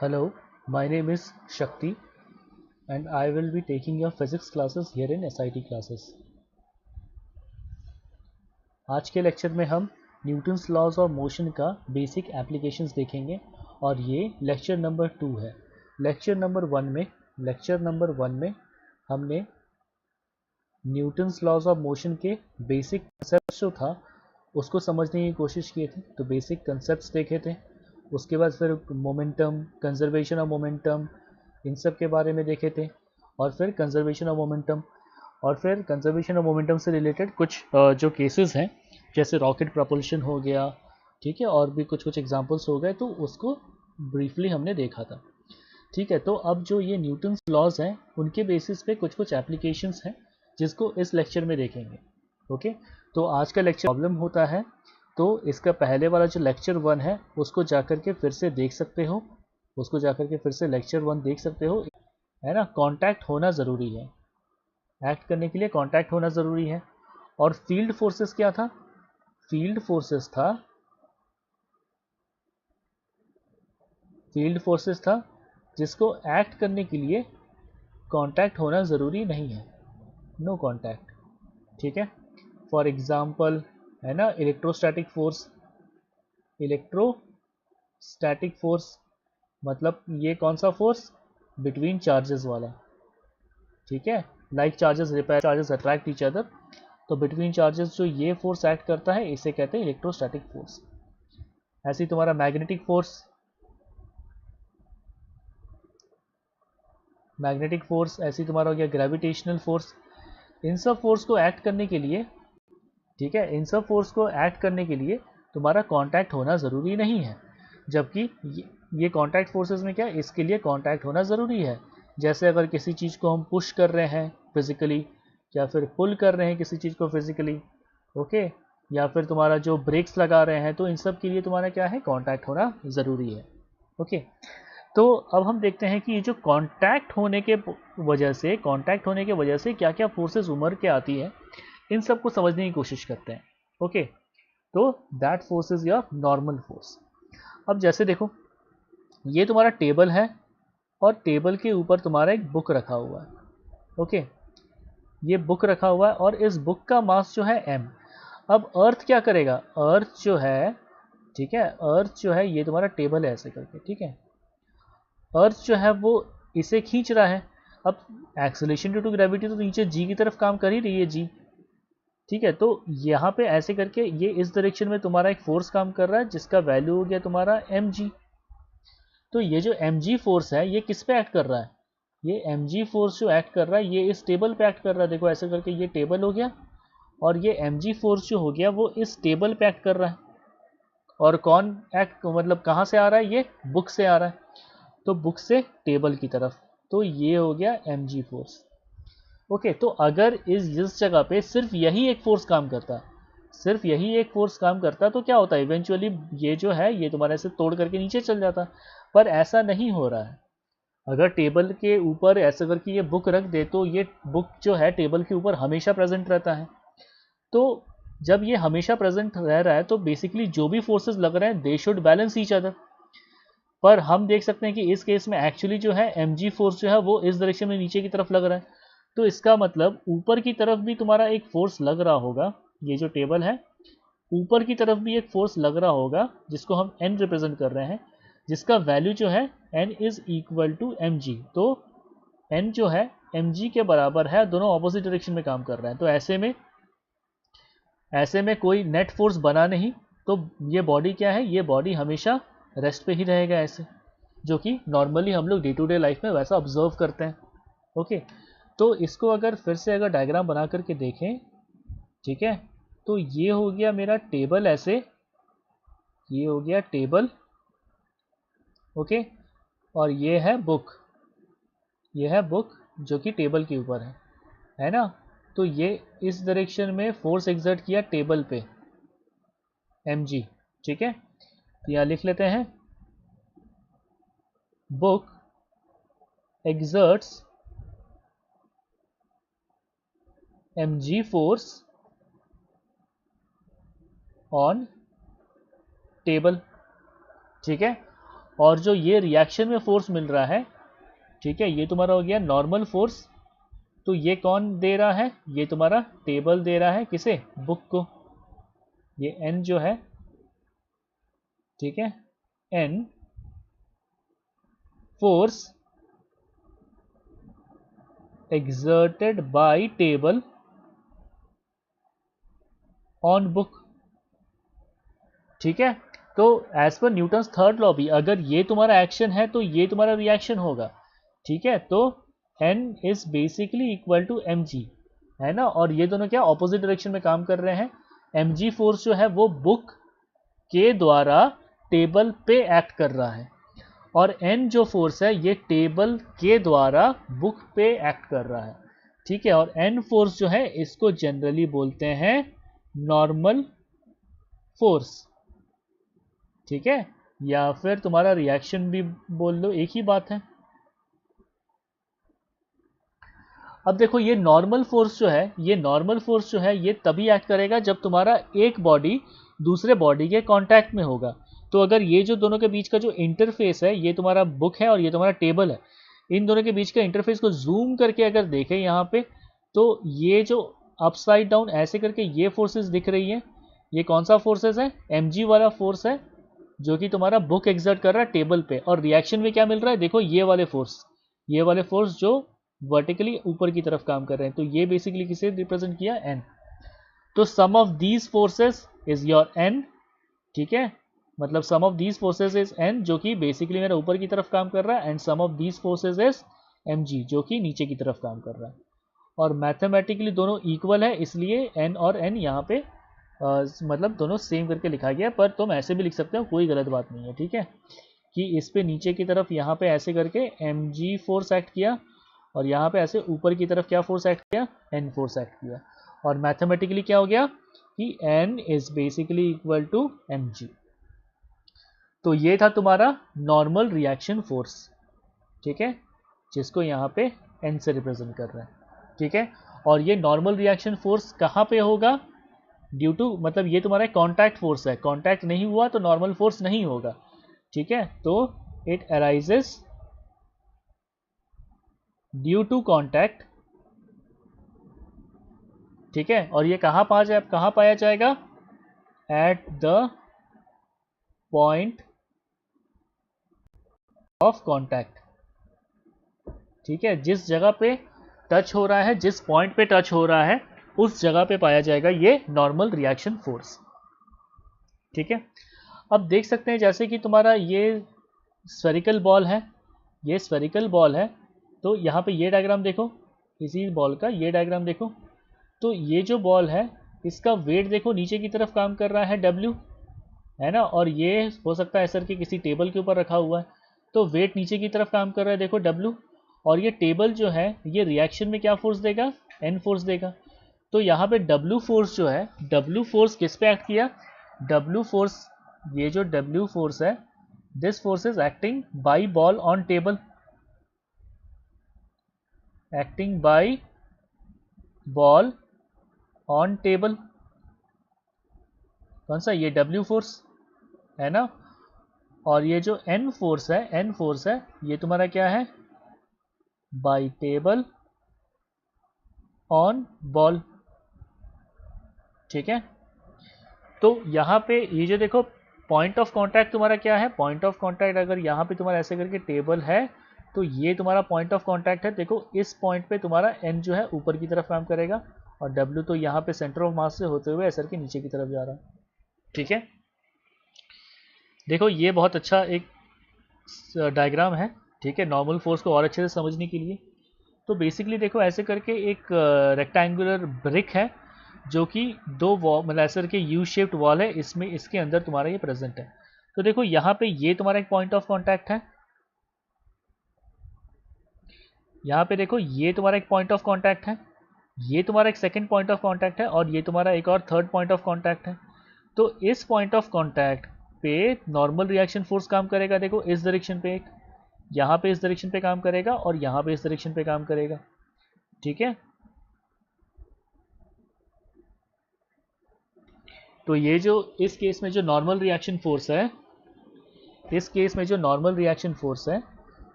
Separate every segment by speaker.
Speaker 1: Hello, my name is Shakti and I will be taking your physics classes here in SIT classes. आज के lecture में हम Newton's laws of motion का basic applications देखेंगे और ये लेक्चर नंबर 2 है। लेक्चर नंबर वन में हमने न्यूटन्स लॉज ऑफ मोशन के बेसिक कंसेप्ट जो था उसको समझने की कोशिश की थी। तो बेसिक कंसेप्ट्स देखे थे, उसके बाद फिर मोमेंटम, कंजर्वेशन ऑफ मोमेंटम, इन सब के बारे में देखे थे और फिर कंजर्वेशन ऑफ मोमेंटम से रिलेटेड कुछ जो केसेस हैं जैसे रॉकेट प्रपल्शन हो गया, ठीक है, और भी कुछ एग्जांपल्स हो गए, तो उसको ब्रीफली हमने देखा था। ठीक है, तो अब जो ये न्यूटन्स लॉज हैं उनके बेसिस पे कुछ एप्लीकेशंस हैं जिसको इस लेक्चर में देखेंगे। ओके, तो आज का लेक्चर प्रॉब्लम होता है, तो इसका पहले वाला जो लेक्चर 1 है उसको जाकर के फिर से देख सकते हो, लेक्चर 1 देख सकते हो, है ना। कांटेक्ट होना ज़रूरी है, एक्ट करने के लिए कांटेक्ट होना ज़रूरी है। और फील्ड फोर्सेस क्या था? फील्ड फोर्सेस था जिसको एक्ट करने के लिए कांटेक्ट होना ज़रूरी नहीं है, नो कांटेक्ट। ठीक है, फॉर एग्जाम्पल है ना इलेक्ट्रोस्टैटिक फोर्स मतलब ये कौन सा फोर्स? बिटवीन चार्जेस वाला। ठीक है, like charges repel, charges attract each other, तो बिटवीन चार्जेस जो ये फोर्स एक्ट करता है इसे कहते हैं इलेक्ट्रोस्टैटिक फोर्स। ऐसे ही तुम्हारा मैग्नेटिक फोर्स, ऐसे ही तुम्हारा हो गया ग्रेविटेशनल फोर्स। इन सब फोर्स को एक्ट करने के लिए, ठीक है, इन सब फोर्स को एक्ट करने के लिए तुम्हारा कांटेक्ट होना ज़रूरी नहीं है, जबकि ये कांटेक्ट फोर्सेस में क्या है, इसके लिए कांटेक्ट होना ज़रूरी है। जैसे अगर किसी चीज़ को हम पुश कर रहे हैं फिजिकली, या फिर पुल कर रहे हैं किसी चीज़ को फिजिकली, ओके, या फिर तुम्हारा जो ब्रेक्स लगा रहे हैं, तो इन सब के लिए तुम्हारा क्या है, कांटेक्ट होना ज़रूरी है। ओके, तो अब हम देखते हैं कि ये जो कांटेक्ट होने के वजह से क्या क्या फोर्सेस उमड़ के आती है, इन सब को समझने की कोशिश करते हैं। ओके, तो that force is your normal force. अब जैसे देखो, ये तुम्हारा टेबल है और टेबल के ऊपर तुम्हारा एक बुक रखा हुआ है। ओके, ये बुक रखा हुआ है और इस बुक का मास जो है m। अब अर्थ क्या करेगा? अर्थ जो है, ठीक है, अर्थ जो है ये तुम्हारा टेबल है ऐसे करके, ठीक है, अर्थ जो है वो इसे खींच रहा है। अब एक्सेलरेशन ड्यू टू ग्रेविटी तो नीचे जी की तरफ काम कर ही रही है, जी, ठीक है, तो यहाँ पे ऐसे करके ये इस डायरेक्शन में तुम्हारा एक फोर्स काम कर रहा है जिसका वैल्यू हो गया तुम्हारा mg। तो ये जो mg फोर्स है ये किस पे एक्ट कर रहा है? ये mg फोर्स जो एक्ट कर रहा है ये इस टेबल पे एक्ट कर रहा है। देखो ऐसे करके ये टेबल हो गया और ये mg फोर्स जो हो गया वो इस टेबल पे एक्ट कर रहा है। और कौन एक्ट, मतलब कहाँ से आ रहा है? ये बुक से आ रहा है, तो बुक से टेबल की तरफ, तो ये हो गया mg फोर्स। ओके, तो अगर इस जगह पे सिर्फ यही एक फोर्स काम करता तो क्या होता है? इवेंचुअली ये जो है ये तुम्हारे से तोड़ करके नीचे चल जाता, पर ऐसा नहीं हो रहा है। अगर टेबल के ऊपर ऐसा करके ये बुक रख दे तो ये बुक जो है टेबल के ऊपर हमेशा प्रेजेंट रहता है। तो जब ये हमेशा प्रेजेंट रह रहा है तो बेसिकली जो भी फोर्सेस लग रहे हैं they should balance each other. पर हम देख सकते हैं कि इस केस में एक्चुअली जो है mg फोर्स जो है वो इस डायरेक्शन में नीचे की तरफ लग रहा है। तो इसका मतलब ऊपर की तरफ भी तुम्हारा एक फोर्स लग रहा होगा, ये जो टेबल है ऊपर की तरफ भी एक फोर्स लग रहा होगा जिसको हम n रिप्रेजेंट कर रहे हैं, जिसका वैल्यू जो है n is equal to mg। तो n जो है mg के बराबर है, दोनों ऑपोजिट डायरेक्शन में काम कर रहे हैं, तो ऐसे में कोई नेट फोर्स बना नहीं। तो ये बॉडी क्या है? ये बॉडी हमेशा रेस्ट पे ही रहेगा ऐसे, जो कि नॉर्मली हम लोग डे टू डे लाइफ में वैसा ऑब्जर्व करते हैं। ओके, तो इसको अगर फिर से अगर डायग्राम बना करके देखें, ठीक है, तो ये हो गया मेरा टेबल ऐसे, ये हो गया टेबल, ओके, और ये है बुक, जो कि टेबल के ऊपर है ना। तो ये इस डायरेक्शन में फोर्स एक्सर्ट किया टेबल पे mg, ठीक है, तो यहाँ लिख लेते हैं book exerts mg force on table, ठीक है। और जो ये रिएक्शन में फोर्स मिल रहा है, ठीक है, ये तुम्हारा हो गया नॉर्मल फोर्स। तो ये कौन दे रहा है? ये तुम्हारा टेबल दे रहा है, किसे? बुक को। ये एन जो है, ठीक है, N force exerted by table on book, ठीक है। तो as per Newton's third law भी अगर ये तुम्हारा एक्शन है तो ये तुम्हारा रिएक्शन होगा, ठीक है। तो N is basically equal to mg, है ना। और ये दोनों क्या ऑपोजिट डायरेक्शन में काम कर रहे हैं। mg फोर्स जो है वो बुक के द्वारा टेबल पे एक्ट कर रहा है, और N जो फोर्स है ये टेबल के द्वारा बुक पे एक्ट कर रहा है, ठीक है। और N फोर्स जो है इसको जनरली बोलते हैं नॉर्मल फोर्स, ठीक है, या फिर तुम्हारा रिएक्शन भी बोल लो, एक ही बात है। अब देखो ये नॉर्मल फोर्स जो है, ये नॉर्मल फोर्स जो है ये तभी एक्ट करेगा जब तुम्हारा एक बॉडी दूसरे बॉडी के कांटेक्ट में होगा। तो अगर ये जो दोनों के बीच का जो इंटरफेस है, ये तुम्हारा बुक है और ये तुम्हारा टेबल है, इन दोनों के बीच का इंटरफेस को जूम करके अगर देखें यहाँ पे, तो ये जो अपसाइड डाउन ऐसे करके ये फोर्सेस दिख रही है, ये कौन सा फोर्सेस है? mg वाला फोर्स है जो कि तुम्हारा बुक एग्जर्ट कर रहा है टेबल पे। और रिएक्शन में क्या मिल रहा है? देखो ये वाले फोर्स जो वर्टिकली ऊपर की तरफ काम कर रहे हैं। तो ये बेसिकली किसे रिप्रेजेंट किया? n। तो sum of these forces is your n, ठीक है, मतलब sum of these forces is n जो कि बेसिकली मेरा ऊपर की तरफ काम कर रहा है, and sum of these forces is mg जो कि नीचे की तरफ काम कर रहा है। और मैथमेटिकली दोनों इक्वल है, इसलिए n और n यहाँ पे मतलब दोनों सेम करके लिखा गया। पर तुम ऐसे भी लिख सकते हो, कोई गलत बात नहीं है, ठीक है, कि इस पे नीचे की तरफ यहाँ पे ऐसे करके mg फोर्स एक्ट किया, और यहाँ पे ऐसे ऊपर की तरफ क्या फोर्स एक्ट किया? n फोर्स एक्ट किया। और मैथमेटिकली क्या हो गया कि n is basically equal to mg। तो ये था तुम्हारा नॉर्मल रिएक्शन फोर्स, ठीक है, जिसको यहाँ पे n से रिप्रेजेंट कर रहे हैं, ठीक है। और ये नॉर्मल रिएक्शन फोर्स कहाँ पे होगा? ड्यू टू, मतलब ये तुम्हारा कॉन्टैक्ट फोर्स है, कॉन्टैक्ट नहीं हुआ तो नॉर्मल फोर्स नहीं होगा, ठीक है। तो it arises due to contact, ठीक है। और ये कहाँ पाया जाएगा? At the point of contact, ठीक है, जिस जगह पे टच हो रहा है, जिस पॉइंट पे टच हो रहा है, उस जगह पे पाया जाएगा ये नॉर्मल रिएक्शन फोर्स, ठीक है। अब देख सकते हैं जैसे कि तुम्हारा ये स्फेरिकल बॉल है, ये स्फेरिकल बॉल है, तो यहाँ पे ये डायग्राम देखो, इसी बॉल का ये डायग्राम देखो। तो ये जो बॉल है इसका वेट देखो नीचे की तरफ काम कर रहा है W, है ना, और ये हो सकता है सर कि किसी टेबल के ऊपर रखा हुआ है, तो वेट नीचे की तरफ काम कर रहा है, देखो W। और ये टेबल जो है ये रिएक्शन में क्या फोर्स देगा? N फोर्स देगा। तो यहाँ पे W फोर्स जो है, W फोर्स किस पे एक्ट किया? W फोर्स, ये जो W फोर्स है, this force is acting by ball on table, acting by ball on table. कौन सा? ये W फोर्स है ना। और ये जो N फोर्स है, ये तुम्हारा क्या है? बाई टेबल ऑन बॉल, ठीक है। तो यहाँ पे ये जो देखो पॉइंट ऑफ कांटेक्ट तुम्हारा क्या है? पॉइंट ऑफ कांटेक्ट अगर यहाँ पे तुम्हारा ऐसे करके टेबल है, तो ये तुम्हारा पॉइंट ऑफ कांटेक्ट है। देखो इस पॉइंट पे तुम्हारा N जो है ऊपर की तरफ काम करेगा, और W तो यहाँ पे सेंटर ऑफ मास से होते हुए ऐसे के नीचे की तरफ जा रहा है, ठीक है। देखो ये बहुत अच्छा एक डायग्राम है, ठीक है, नॉर्मल फोर्स को और अच्छे से समझने के लिए। तो बेसिकली देखो ऐसे करके एक रेक्टेंगुलर ब्रिक है जो कि दो वॉल, मतलब ऐसे करके यू शेप्ड वॉल है, इसमें इसके अंदर तुम्हारा ये प्रेजेंट है। तो देखो यहाँ पे ये तुम्हारा एक पॉइंट ऑफ कांटेक्ट है, यहाँ पे देखो ये तुम्हारा एक पॉइंट ऑफ कांटेक्ट है, ये तुम्हारा एक सेकंड पॉइंट ऑफ कांटेक्ट है, और ये तुम्हारा एक और थर्ड पॉइंट ऑफ कांटेक्ट है। तो इस पॉइंट ऑफ कांटेक्ट पे नॉर्मल रिएक्शन फोर्स काम करेगा, देखो इस डायरेक्शन पे, एक यहाँ पे इस डायरेक्शन पे काम करेगा, और यहाँ पे इस डायरेक्शन पे काम करेगा, ठीक है। तो ये जो इस केस में जो नॉर्मल रिएक्शन फोर्स है, इस केस में जो नॉर्मल रिएक्शन फोर्स है,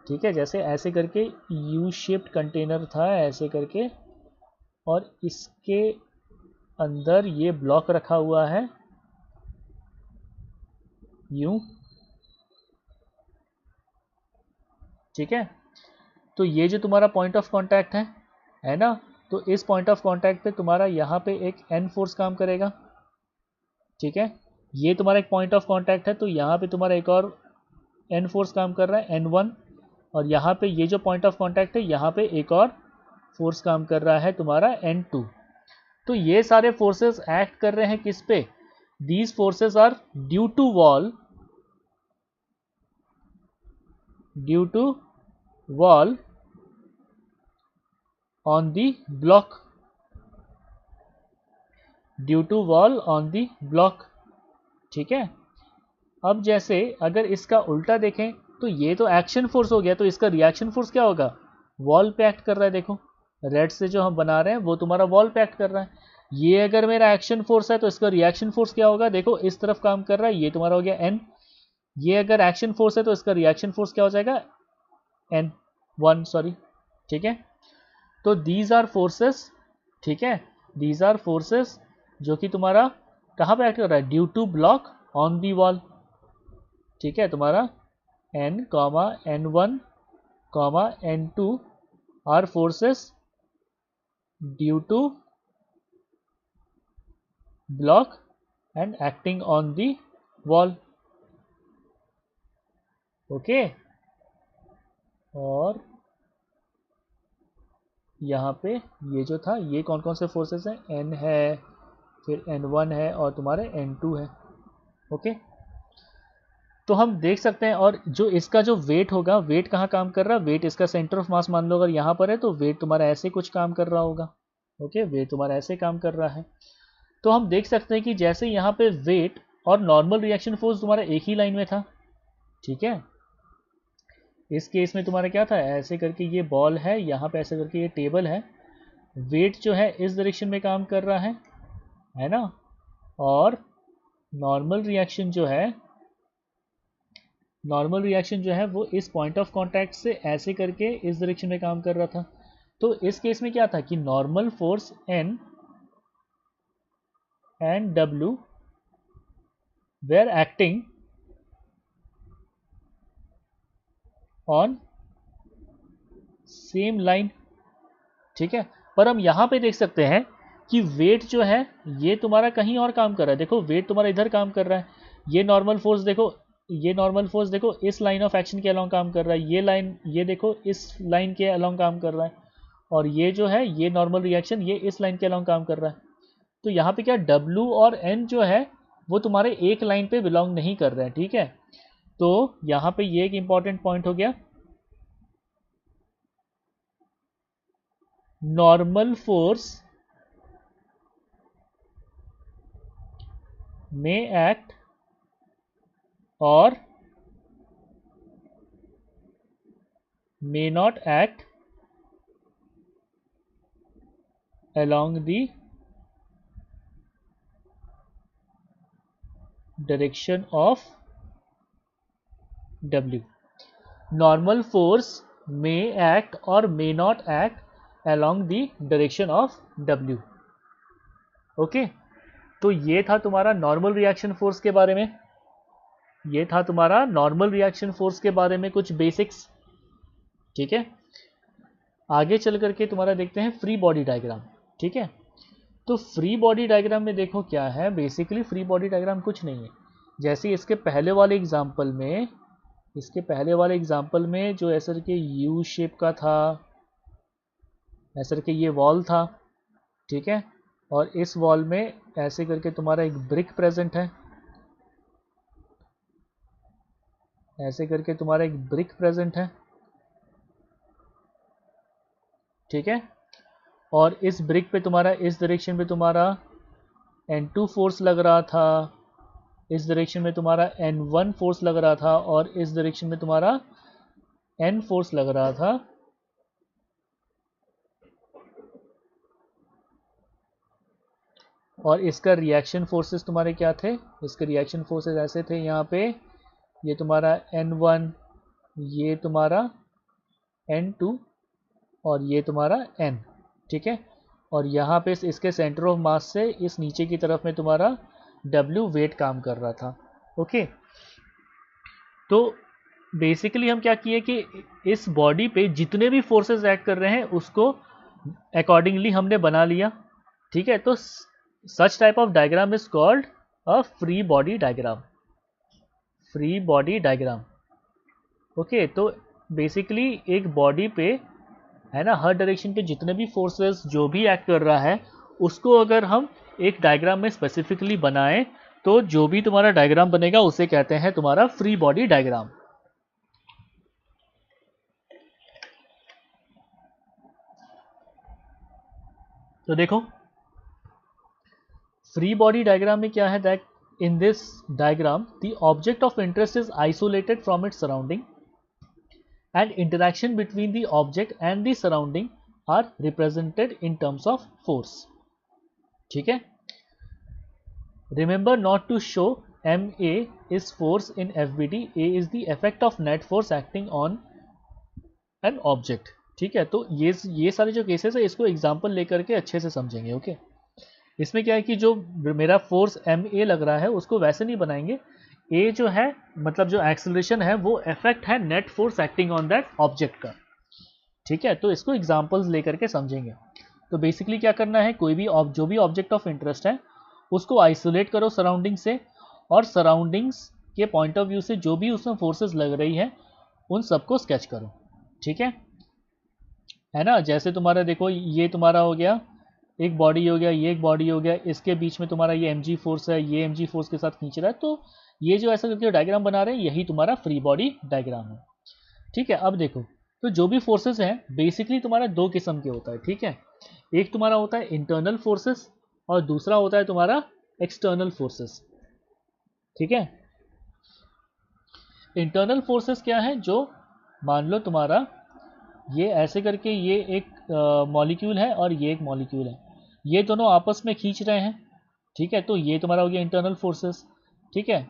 Speaker 1: ठीक है, जैसे ऐसे करके यू शेप्ड कंटेनर था ऐसे करके, और इसके अंदर ये ब्लॉक रखा हुआ है यूं, ठीक है। तो ये जो तुम्हारा पॉइंट ऑफ कांटेक्ट है ना, तो इस पॉइंट ऑफ कांटेक्ट पे तुम्हारा यहाँ पे एक एन फोर्स काम करेगा, ठीक है। ये तुम्हारा एक पॉइंट ऑफ कांटेक्ट है, तो यहाँ पे तुम्हारा एक और एन फोर्स काम कर रहा है N1, और यहाँ पे ये जो पॉइंट ऑफ कांटेक्ट है यहाँ पे एक और फोर्स काम कर रहा है तुम्हारा N2। तो ये सारे फोर्सेस एक्ट कर रहे हैं किस पे? These forces are due to wall on the block, due to wall on the block, ठीक है। अब जैसे अगर इसका उल्टा देखें तो ये तो एक्शन फोर्स हो गया, तो इसका रिएक्शन फोर्स क्या होगा? वॉल पे एक्ट कर रहा है। देखो रेड से जो हम बना रहे हैं वो तुम्हारा वॉल पे एक्ट कर रहा है। ये अगर मेरा एक्शन फोर्स है तो इसका रिएक्शन फोर्स क्या होगा? देखो इस तरफ काम कर रहा है, ये तुम्हारा हो गया एन। ये अगर एक्शन फोर्स है तो इसका रिएक्शन फोर्स क्या हो जाएगा? N1, सॉरी, ठीक है। तो दीज आर फोर्सेस, ठीक है, दीज आर फोर्सेस जो कि तुम्हारा कहाँ पे एक्ट कर रहा है? Due to block on the wall, ठीक है। तुम्हारा N, N1, N2 are forces due to block and acting on the wall, okay. और यहाँ पे ये जो था, ये कौन कौन से फोर्सेस हैं? N है, फिर N1 है, और तुम्हारे N2 है, ओके। तो हम देख सकते हैं, और जो इसका जो वेट होगा, वेट कहाँ काम कर रहा है? वेट इसका सेंटर ऑफ मास मान लो अगर यहाँ पर है तो वेट तुम्हारा ऐसे कुछ काम कर रहा होगा, ओके, वेट तुम्हारा ऐसे काम कर रहा है। तो हम देख सकते हैं कि जैसे यहाँ पे वेट और नॉर्मल रिएक्शन फोर्स तुम्हारा एक ही लाइन में था, ठीक है। इस केस में तुम्हारा क्या था? ऐसे करके ये बॉल है, यहाँ पे ऐसे करके ये टेबल है, वेट जो है इस डायरेक्शन में काम कर रहा है ना, और नॉर्मल रिएक्शन जो है वो इस पॉइंट ऑफ कांटेक्ट से ऐसे करके इस डायरेक्शन में काम कर रहा था। तो इस केस में क्या था कि normal force N and W were acting on same line, ठीक है। पर हम यहाँ पे देख सकते हैं कि वेट जो है ये तुम्हारा कहीं और काम कर रहा है। देखो वेट तुम्हारा इधर काम कर रहा है, ये नॉर्मल फोर्स देखो इस लाइन ऑफ एक्शन के अलोंग काम कर रहा है, ये लाइन ये देखो इस लाइन के अलोंग काम कर रहा है, और ये जो है ये नॉर्मल रिएक्शन ये इस लाइन के अलोंग काम कर रहा है। तो यहाँ पे क्या W और N जो है वो तुम्हारे एक लाइन पे बिलोंग नहीं कर रहे हैं, ठीक है। तो यहाँ पे ये एक इंपॉर्टेंट पॉइंट हो गया, normal force may act or may not act along the direction of W. Normal force may act or may not act along the direction of W. Okay, तो ये था तुम्हारा नॉर्मल रिएक्शन फोर्स के बारे में, ये था तुम्हारा नॉर्मल रिएक्शन फोर्स के बारे में कुछ बेसिक्स, ठीक है। आगे चल करके तुम्हारा देखते हैं फ्री बॉडी डायग्राम, ठीक है। तो फ्री बॉडी डायग्राम में देखो क्या है, बेसिकली फ्री बॉडी डायग्राम कुछ नहीं है, जैसे इसके पहले वाले एग्जाम्पल में जो ऐसे के यू शेप का था, ऐसे करके ये वॉल था, ठीक है, और इस वॉल में ऐसे करके तुम्हारा एक ब्रिक प्रेजेंट है, ऐसे करके तुम्हारा एक ब्रिक प्रेजेंट है, ठीक है। और इस ब्रिक पे तुम्हारा इस डायरेक्शन पे तुम्हारा N2 फोर्स लग रहा था, इस डायरेक्शन में तुम्हारा N1 फोर्स लग रहा था, और इस डायरेक्शन में तुम्हारा N फोर्स लग रहा था, और इसका रिएक्शन फोर्सेस तुम्हारे क्या थे? इसके रिएक्शन फोर्सेस ऐसे थे, यहाँ पे ये तुम्हारा N1, ये तुम्हारा N2 और ये तुम्हारा N, ठीक है। और यहाँ पे इसके सेंटर ऑफ मास से इस नीचे की तरफ में तुम्हारा W वेट काम कर रहा था। ओके, तो बेसिकली हम क्या किए कि इस बॉडी पे जितने भी फोर्सेस एक्ट कर रहे हैं उसको अकॉर्डिंगली हमने बना लिया, ठीक है। तो such type of diagram is called a free body diagram, free body diagram. Okay, तो बेसिकली एक बॉडी पे है ना, हर डायरेक्शन पे जितने भी फोर्सेस जो भी एक्ट कर रहा है उसको अगर हम एक डायग्राम में स्पेसिफिकली बनाएं तो जो भी तुम्हारा डायग्राम बनेगा उसे कहते हैं तुम्हारा फ्री बॉडी डायग्राम। तो देखो फ्री बॉडी डायग्राम में क्या है, that in this diagram the object of interest is isolated from its surrounding and interaction between the object and the surrounding are represented in terms of force, ठीक है। remember not to show ma is force in FBD, a is the effect of net force acting on an object, ठीक है। तो ये सारे जो cases है इसको एग्जांपल लेकर के अच्छे से समझेंगे। ओके, इसमें क्या है कि जो मेरा फोर्स ma लग रहा है उसको वैसे नहीं बनाएंगे, ए जो है मतलब जो एक्सेलरेशन है वो इफेक्ट है net force acting on that object का, ठीक है। तो इसको एग्जांपल्स लेकर के समझेंगे। तो बेसिकली क्या करना है, कोई भी जो भी ऑब्जेक्ट ऑफ इंटरेस्ट है उसको आइसोलेट करो सराउंडिंग से, और सराउंडिंग्स के पॉइंट ऑफ व्यू से जो भी उसमें फोर्सेस लग रही है उन सबको स्केच करो, ठीक है ना। जैसे तुम्हारा देखो ये तुम्हारा हो गया एक बॉडी हो गया, ये एक बॉडी हो गया, इसके बीच में तुम्हारा ये mg फोर्स है, ये mg फोर्स के साथ खींच रहा है, तो ये जो ऐसा करके डायग्राम बना रहे हैं यही तुम्हारा फ्री बॉडी डायग्राम है, ठीक है। अब देखो तो जो भी फोर्सेस हैं बेसिकली तुम्हारा दो किस्म के होता है, ठीक है। एक तुम्हारा होता है इंटरनल फोर्सेस और दूसरा होता है तुम्हारा एक्सटर्नल फोर्सेस, ठीक है। इंटरनल फोर्सेस क्या है, जो मान लो तुम्हारा ये ऐसे करके ये एक मॉलिक्यूल है और ये एक मॉलिक्यूल है, ये दोनों आपस में खींच रहे हैं, ठीक है। तो ये तुम्हारा हो गया इंटरनल फोर्सेस, ठीक है।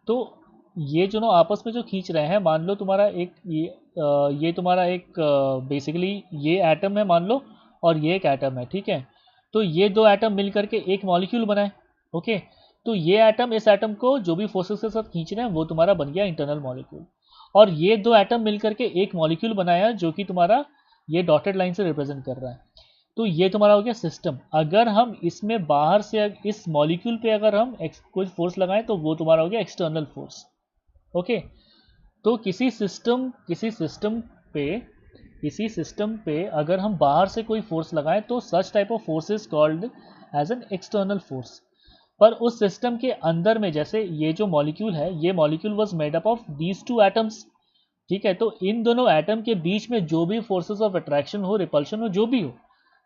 Speaker 1: तो ये दोनों आपस में जो खींच रहे हैं, मान लो तुम्हारा एक ये तुम्हारा एक बेसिकली ये एटम है मान लो और ये एक एटम है, ठीक है। तो ये दो एटम मिल करके एक मॉलिक्यूल बनाए, ओके। तो ये एटम इस एटम को जो भी फोर्सेस के साथ खींच रहे हैं वो तुम्हारा बन गया इंटरनल मॉलिक्यूल, और ये दो एटम मिलकर के एक मॉलिक्यूल बनाया जो कि तुम्हारा ये डॉटेड लाइन से रिप्रेजेंट कर रहा है। तो ये तुम्हारा हो गया सिस्टम। अगर हम इसमें बाहर से इस मॉलिक्यूल पे अगर हम कोई फोर्स लगाएं तो वो तुम्हारा हो गया एक्सटर्नल फोर्स, ओके। तो किसी सिस्टम पे अगर हम बाहर से कोई फोर्स लगाएं तो such type of force is called as an external force. पर उस सिस्टम के अंदर में जैसे ये जो मॉलिक्यूल है, ये molecule was made up of these two atoms, ठीक है। तो इन दोनों एटम के बीच में जो भी फोर्सेस ऑफ अट्रैक्शन हो, रिपल्शन हो, जो भी हो,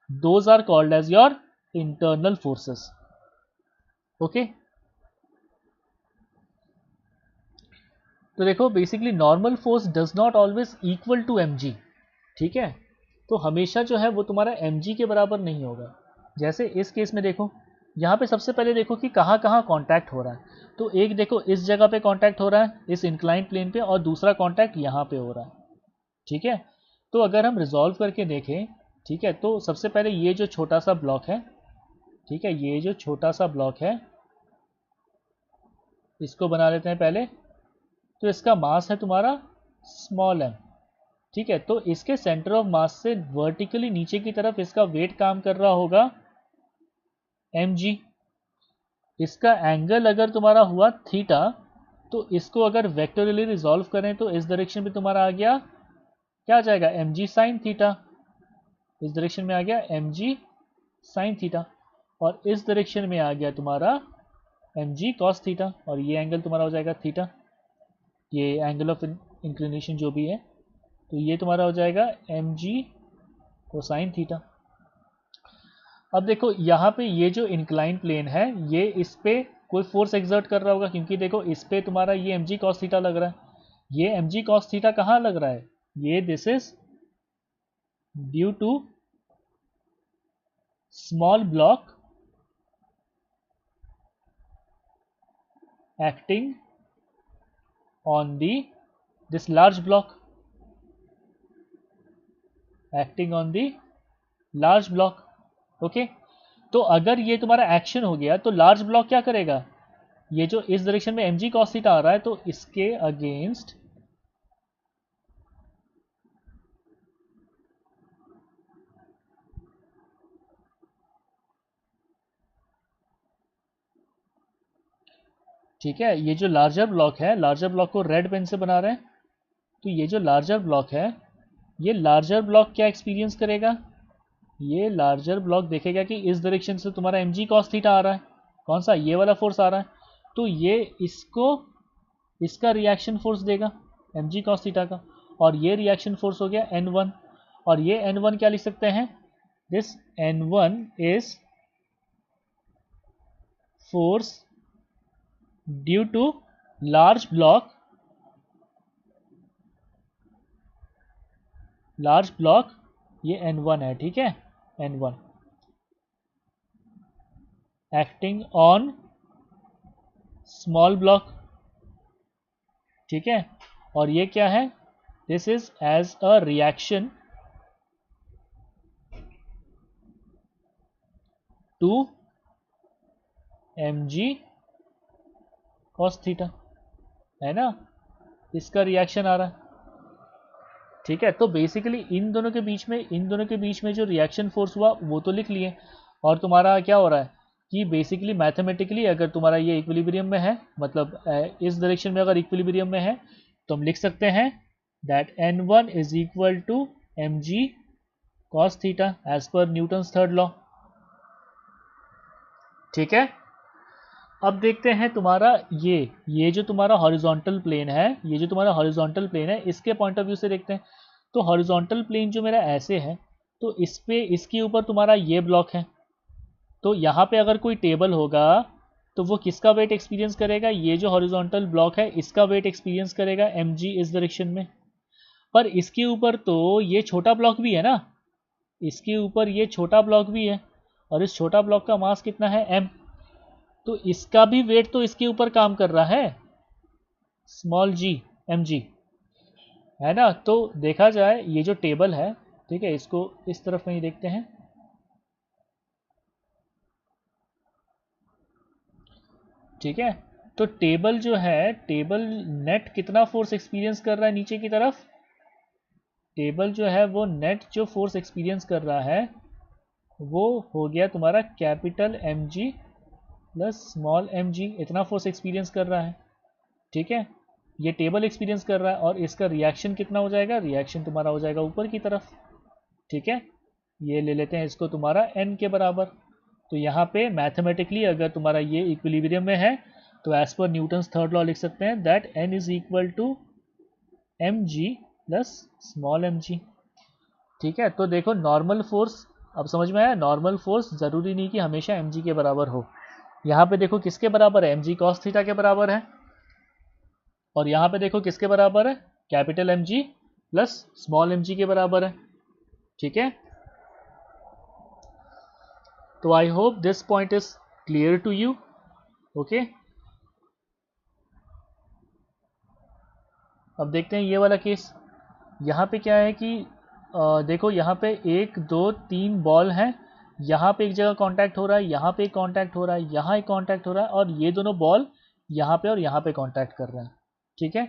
Speaker 1: those are called as your internal forces, okay. तो देखो basically normal force does not always equal to mg, ठीक है। तो हमेशा जो है वो तुम्हारा mg के बराबर नहीं होगा। जैसे इस केस में देखो, यहाँ पे सबसे पहले देखो कि कहाँ कहाँ कांटेक्ट हो रहा है। तो एक देखो इस जगह पे कांटेक्ट हो रहा है इस इंक्लाइन प्लेन पे, और दूसरा कांटेक्ट यहाँ पे हो रहा है, ठीक है। तो अगर हम रिजॉल्व करके देखें, ठीक है, तो सबसे पहले ये जो छोटा सा ब्लॉक है, ठीक है, ये जो छोटा सा ब्लॉक है इसको बना लेते हैं पहले। तो इसका मास है तुम्हारा स्मॉल m, ठीक है। तो इसके सेंटर ऑफ मास से वर्टिकली नीचे की तरफ इसका वेट काम कर रहा होगा mg। इसका एंगल अगर तुम्हारा हुआ थीटा, तो इसको अगर वेक्टोरियली रिजॉल्व करें तो इस डायरेक्शन में तुम्हारा आ गया, क्या आ जाएगा, mg साइन थीटा। इस डायरेक्शन में आ गया mg साइन थीटा, और इस डायरेक्शन में आ गया तुम्हारा mg कॉस थीटा, और ये एंगल तुम्हारा हो जाएगा थीटा, ये एंगल ऑफ इंक्लिनेशन जो भी है। तो ये तुम्हारा हो जाएगा mg कोसाइन थीटा। अब देखो यहाँ पे ये जो इंक्लाइन प्लेन है ये इस पे कोई फोर्स एक्सर्ट कर रहा होगा, क्योंकि देखो इस पे तुम्हारा ये mg cos थीटा लग रहा है। ये mg cos थीटा कहाँ लग रहा है, ये this is due to small block acting on the this large block, acting on the large block. Okay, तो अगर ये तुम्हारा एक्शन हो गया तो लार्ज ब्लॉक क्या करेगा, ये जो इस डायरेक्शन में mg cos थीटा आ रहा है तो इसके अगेंस्ट ठीक है, ये जो लार्जर ब्लॉक है, लार्जर ब्लॉक को रेड पेन से बना रहे हैं, तो ये जो लार्जर ब्लॉक है, ये लार्जर ब्लॉक क्या एक्सपीरियंस करेगा, ये लार्जर ब्लॉक देखेगा कि इस डायरेक्शन से तुम्हारा mg cos थीटा आ रहा है, कौन सा, ये वाला फोर्स आ रहा है, तो ये इसको इसका रिएक्शन फोर्स देगा mg cos थीटा का, और ये रिएक्शन फोर्स हो गया n1, और ये n1 क्या लिख सकते हैं, this n1 is force due to large block, ये n1 है, ठीक है, n1 acting on small block, ठीक है, और ये क्या है, this is as a reaction to mg cos theta, है ना, इसका रिएक्शन आ रहा है, ठीक है। तो बेसिकली इन दोनों के बीच में जो रिएक्शन फोर्स हुआ वो तो लिख लिए, और तुम्हारा क्या हो रहा है कि बेसिकली मैथमेटिकली अगर तुम्हारा ये इक्विलिब्रियम में है, मतलब इस डायरेक्शन में अगर इक्विलिब्रियम में है तो हम लिख सकते हैं that n1 is equal to mg cos theta as per Newton's third law, ठीक है। अब देखते हैं तुम्हारा ये जो तुम्हारा हॉरिजॉन्टल प्लेन है, ये जो तुम्हारा हॉरिजॉन्टल प्लेन है, इसके पॉइंट ऑफ व्यू से देखते हैं। तो हॉरिजॉन्टल प्लेन जो मेरा ऐसे है, तो इस पे इसके ऊपर तुम्हारा ये ब्लॉक है, तो यहाँ पे अगर कोई टेबल होगा तो वो किसका वेट एक्सपीरियंस करेगा, ये जो हॉरिजॉन्टल ब्लॉक है इसका वेट एक्सपीरियंस करेगा mg इस डायरेक्शन में, पर इसके ऊपर तो ये छोटा ब्लॉक भी है ना, इसके ऊपर ये छोटा ब्लॉक भी है, और इस छोटा ब्लॉक का मास कितना है m, तो इसका भी वेट तो इसके ऊपर काम कर रहा है, स्मॉल g mg, है ना। तो देखा जाए ये जो टेबल है, ठीक है, इसको इस तरफ में ही देखते हैं, ठीक है। तो टेबल जो है, टेबल नेट कितना फोर्स एक्सपीरियंस कर रहा है नीचे की तरफ, टेबल जो है वो नेट जो फोर्स एक्सपीरियंस कर रहा है वो हो गया तुम्हारा capital mg plus small mg, इतना फोर्स एक्सपीरियंस कर रहा है, ठीक है, ये टेबल एक्सपीरियंस कर रहा है, और इसका रिएक्शन कितना हो जाएगा, रिएक्शन तुम्हारा हो जाएगा ऊपर की तरफ, ठीक है। ये ले लेते हैं इसको तुम्हारा n के बराबर, तो यहाँ पे मैथमेटिकली अगर तुम्हारा ये इक्विलिब्रियम में है तो as per Newton's third law लिख सकते हैं that n is equal to mg plus small mg, ठीक है। तो देखो नॉर्मल फोर्स अब समझ में आया, नॉर्मल फोर्स जरूरी नहीं कि हमेशा mg के बराबर हो, यहाँ पे देखो किसके बराबर है, mg cos थीटा के बराबर है, और यहाँ पे देखो किसके बराबर है, capital mg plus small mg के बराबर है, ठीक है। तो I hope this point is clear to you, okay. अब देखते हैं ये वाला केस, यहाँ पे क्या है कि देखो यहाँ पे 1 2 3 बॉल हैं, यहाँ पे एक जगह कांटेक्ट हो रहा है, यहाँ पे एक कांटेक्ट हो रहा है, यहाँ एक कांटेक्ट हो रहा है, और ये दोनों बॉल यहाँ पे और यहाँ पे कांटेक्ट कर रहे हैं, ठीक है।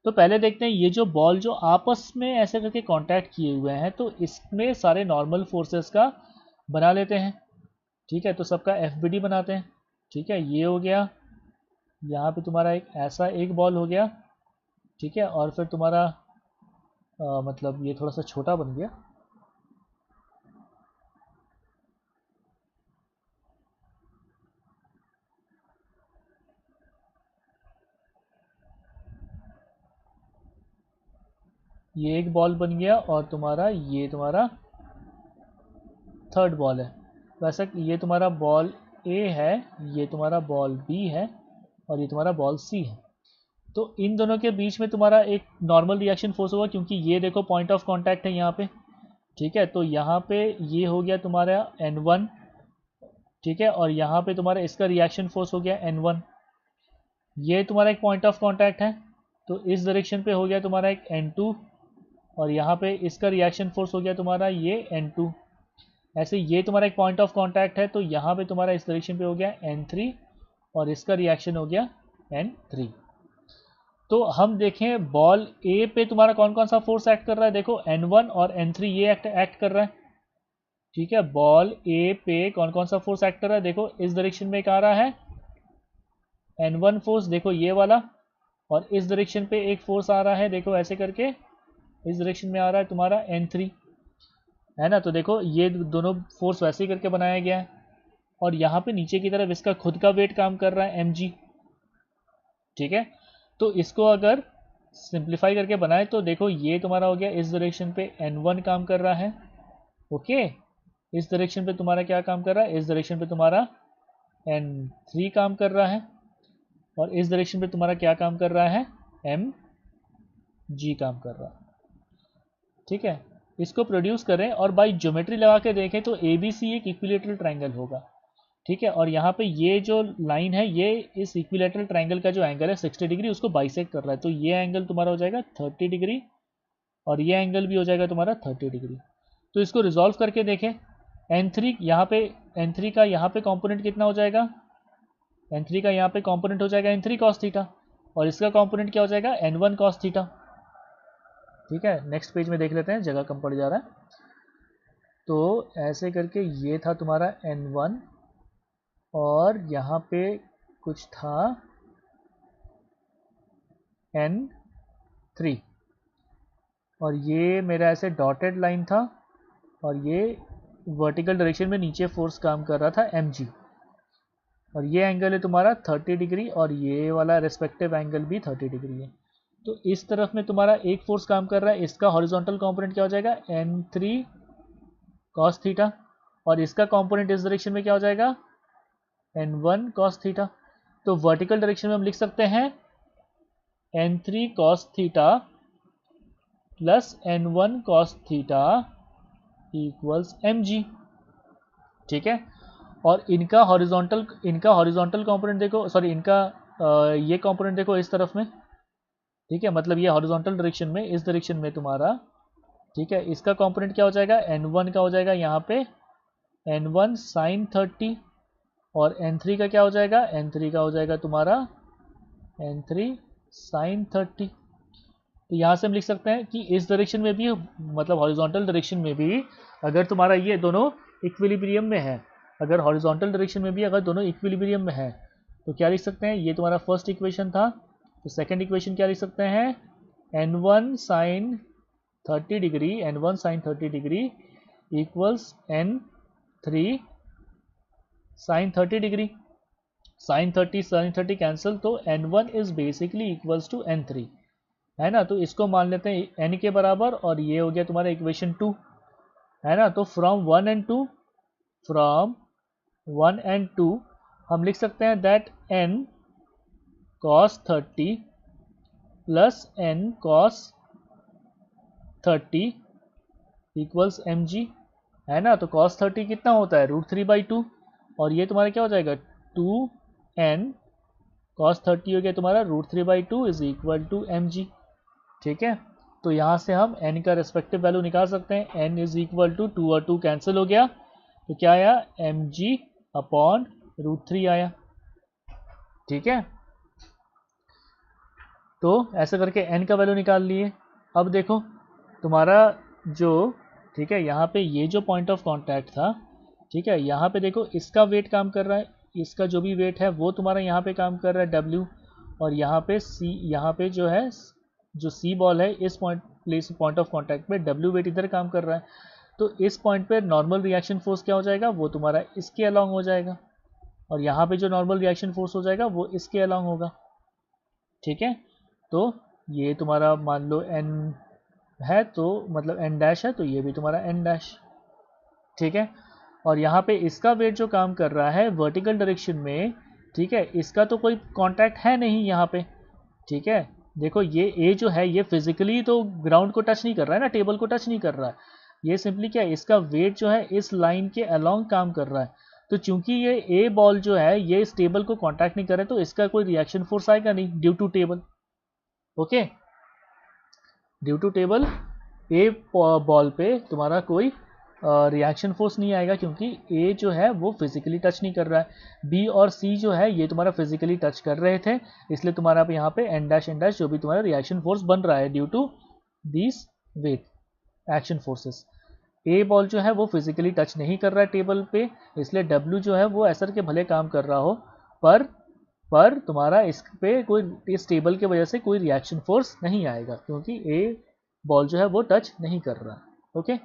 Speaker 1: तो पहले देखते हैं ये जो बॉल जो आपस में ऐसे करके कांटेक्ट किए हुए हैं, तो इसमें सारे नॉर्मल फोर्सेस का बना लेते हैं, ठीक है। तो सबका FBD बनाते हैं, ठीक है, ये हो गया, यहाँ पे तुम्हारा एक ऐसा एक बॉल हो गया, ठीक है, और फिर तुम्हारा मतलब ये थोड़ा सा छोटा बन गया, ये एक बॉल बन गया, और तुम्हारा ये तुम्हारा थर्ड बॉल है, वैसा ये तुम्हारा बॉल A है, ये तुम्हारा बॉल B है, और ये तुम्हारा बॉल C है। तो इन दोनों के बीच में तुम्हारा एक नॉर्मल रिएक्शन फोर्स होगा, क्योंकि ये देखो पॉइंट ऑफ कांटेक्ट है यहाँ पे, ठीक है। तो यहाँ पे ये हो गया तुम्हारा n1, ठीक है, और यहाँ पे तुम्हारा इसका रिएक्शन फोर्स हो गया n1, ये तुम्हारा एक पॉइंट ऑफ कांटेक्ट है, तो इस डायरेक्शन पे हो गया तुम्हारा एक N2 और यहाँ पे इसका रिएक्शन फोर्स हो गया तुम्हारा ये N2। ऐसे ये तुम्हारा एक पॉइंट ऑफ कांटेक्ट है, तो यहाँ पे तुम्हारा इस डायरेक्शन पे हो गया N3 और इसका रिएक्शन हो गया N3। तो हम देखें बॉल ए पे तुम्हारा कौन कौन सा फोर्स एक्ट कर रहा है, देखो N1 और N3 ये एक्ट कर रहा है। ठीक है, बॉल ए पे कौन कौन सा फोर्स एक्ट कर रहा है, देखो इस डायरेक्शन में एक आ रहा है N1 फोर्स, देखो ये वाला, और इस डायरेक्शन पे एक फोर्स आ रहा है, देखो ऐसे करके इस डायरेक्शन में आ रहा है तुम्हारा N3, है ना। तो देखो ये दोनों फोर्स वैसे ही करके बनाया गया है, और यहाँ पे नीचे की तरफ इसका खुद का वेट काम कर रहा है mg। ठीक है, तो इसको अगर सिंप्लीफाई करके बनाए तो देखो ये तुम्हारा हो गया इस डायरेक्शन पे N1 काम कर रहा है, ओके। इस डायरेक्शन पे तुम्हारा क्या काम कर रहा है, इस डायरेक्शन पे तुम्हारा N3 काम कर रहा है, और इस डायरेक्शन पे तुम्हारा क्या काम कर रहा है, mg काम कर रहा है। ठीक है, इसको प्रोड्यूस करें और बाई ज्योमेट्री लगा के देखें तो ABC एक इक्विलेटरल ट्रायंगल होगा। ठीक है, और यहाँ पे ये जो लाइन है ये इस इक्विलेटरल ट्रायंगल का जो एंगल है 60 डिग्री उसको बाइसेक्ट कर रहा है, तो ये एंगल तुम्हारा हो जाएगा 30 डिग्री और ये एंगल भी हो जाएगा तुम्हारा 30 डिग्री। तो इसको रिजॉल्व करके देखें, N3 यहाँ पे N3 का यहाँ पे कॉम्पोनेंट कितना हो जाएगा, N3 का यहाँ पे कॉम्पोनेंट हो जाएगा N3 cos थीटा, और इसका कॉम्पोनेंट क्या हो जाएगा N1 cos थीटा। ठीक है, नेक्स्ट पेज में देख लेते हैं, जगह कम पड़ जा रहा है। तो ऐसे करके ये था तुम्हारा N1 और यहाँ पे कुछ था N3, और ये मेरा ऐसे डॉटेड लाइन था, और ये वर्टिकल डायरेक्शन में नीचे फोर्स काम कर रहा था mg, और ये एंगल है तुम्हारा 30 डिग्री और ये वाला रेस्पेक्टिव एंगल भी 30 डिग्री है। तो इस तरफ में तुम्हारा एक फोर्स काम कर रहा है, इसका हॉरिजॉन्टल कंपोनेंट क्या हो जाएगा N3 cos थीटा, और इसका कंपोनेंट इस डायरेक्शन में क्या हो जाएगा N1 cos थीटा। तो वर्टिकल डायरेक्शन में हम लिख सकते हैं N3 cos theta plus N1 cos theta equals mg। ठीक है, और इनका हॉरिजॉन्टल कंपोनेंट देखो, सॉरी इनका ये कंपोनेंट देखो इस तरफ में। ठीक है, मतलब ये हॉरिजॉन्टल डायरेक्शन में, इस डायरेक्शन में तुम्हारा। ठीक है, इसका कंपोनेंट क्या हो जाएगा N1 का हो जाएगा यहाँ पे N1 sin 30, और N3 का क्या हो जाएगा, N3 का हो जाएगा तुम्हारा N3 sin 30। तो यहाँ से हम लिख सकते हैं कि इस डायरेक्शन में भी, मतलब हॉरिजॉन्टल डायरेक्शन में भी अगर तुम्हारा ये दोनों इक्विलिब्रियम में है, अगर हॉरिजॉन्टल डायरेक्शन में भी अगर दोनों इक्विलिब्रियम में है तो क्या लिख सकते हैं, ये तुम्हारा फर्स्ट इक्वेशन था, तो सेकंड इक्वेशन क्या लिख सकते हैं N1 sin 30 degree, N1 sin 30 degree equals N3 sin 30 degree. sin 30 cancel, तो N1 is basically equals to N3, है ना। तो इसको मान लेते हैं n के बराबर, और ये हो गया तुम्हारा इक्वेशन 2, है ना। तो फ्रॉम 1 and 2 हम लिख सकते हैं that n cos 30 plus n cos 30 equals mg, है ना। तो cos 30 कितना होता है √3/2, और ये तुम्हारा क्या हो जाएगा 2n cos 30 हो गया तुम्हारा √3/2 इज इक्वल टू mg। ठीक है, तो यहाँ से हम n का रेस्पेक्टिव वैल्यू निकाल सकते हैं, n इज इक्वल टू 2 और 2 कैंसिल हो गया, तो क्या आया mg अपॉन √3 आया। ठीक है, तो ऐसा करके n का वैल्यू निकाल लिए। अब देखो तुम्हारा जो, ठीक है, यहाँ पे ये जो पॉइंट ऑफ कांटेक्ट था, ठीक है, यहाँ पे देखो इसका वेट काम कर रहा है, इसका जो भी वेट है वो तुम्हारा यहाँ पे काम कर रहा है W, और यहाँ पे C, यहाँ पे जो है जो C बॉल है इस पॉइंट ऑफ कांटेक्ट पे W वेट इधर काम कर रहा है, तो इस पॉइंट पे नॉर्मल रिएक्शन फोर्स क्या हो जाएगा, वो तुम्हारा इसके अलॉन्ग हो जाएगा, और यहाँ पे जो नॉर्मल रिएक्शन फोर्स हो जाएगा वो इसके अलॉन्ग होगा। ठीक है, तो ये तुम्हारा मान लो n है, तो मतलब n डैश है, तो ये भी तुम्हारा n डैश। ठीक है, और यहाँ पे इसका वेट जो काम कर रहा है वर्टिकल डायरेक्शन में, ठीक है, इसका तो कोई कांटेक्ट है नहीं यहाँ पे। ठीक है, देखो ये A जो है ये फिजिकली तो ग्राउंड को टच नहीं कर रहा है ना, टेबल को टच नहीं कर रहा है, ये सिंपली क्या है, इसका वेट जो है इस लाइन के अलोंग काम कर रहा है। तो चूंकि ये A बॉल जो है ये इस टेबल को कांटेक्ट नहीं कर रहा है, तो इसका कोई रिएक्शन फोर्स आएगा नहीं due to table. Okay, due to table a ball पे तुम्हारा कोई रिएक्शन फोर्स नहीं आएगा क्योंकि ए जो है वो फिजिकली टच नहीं कर रहा है। बी और सी जो है ये तुम्हारा फिजिकली टच कर रहे थे, इसलिए तुम्हारा यहाँ पे एन डैश जो भी तुम्हारा रिएक्शन फोर्स बन रहा है due to these weight action forces. A ball जो है वो फिजिकली टच नहीं कर रहा है टेबल पे, इसलिए डब्ल्यू जो है वो एसर के भले काम कर रहा हो, पर तुम्हारा इस पे कोई इस टेबल की वजह से कोई रिएक्शन फोर्स नहीं आएगा क्योंकि ए बॉल जो है वो टच नहीं कर रहा। ओके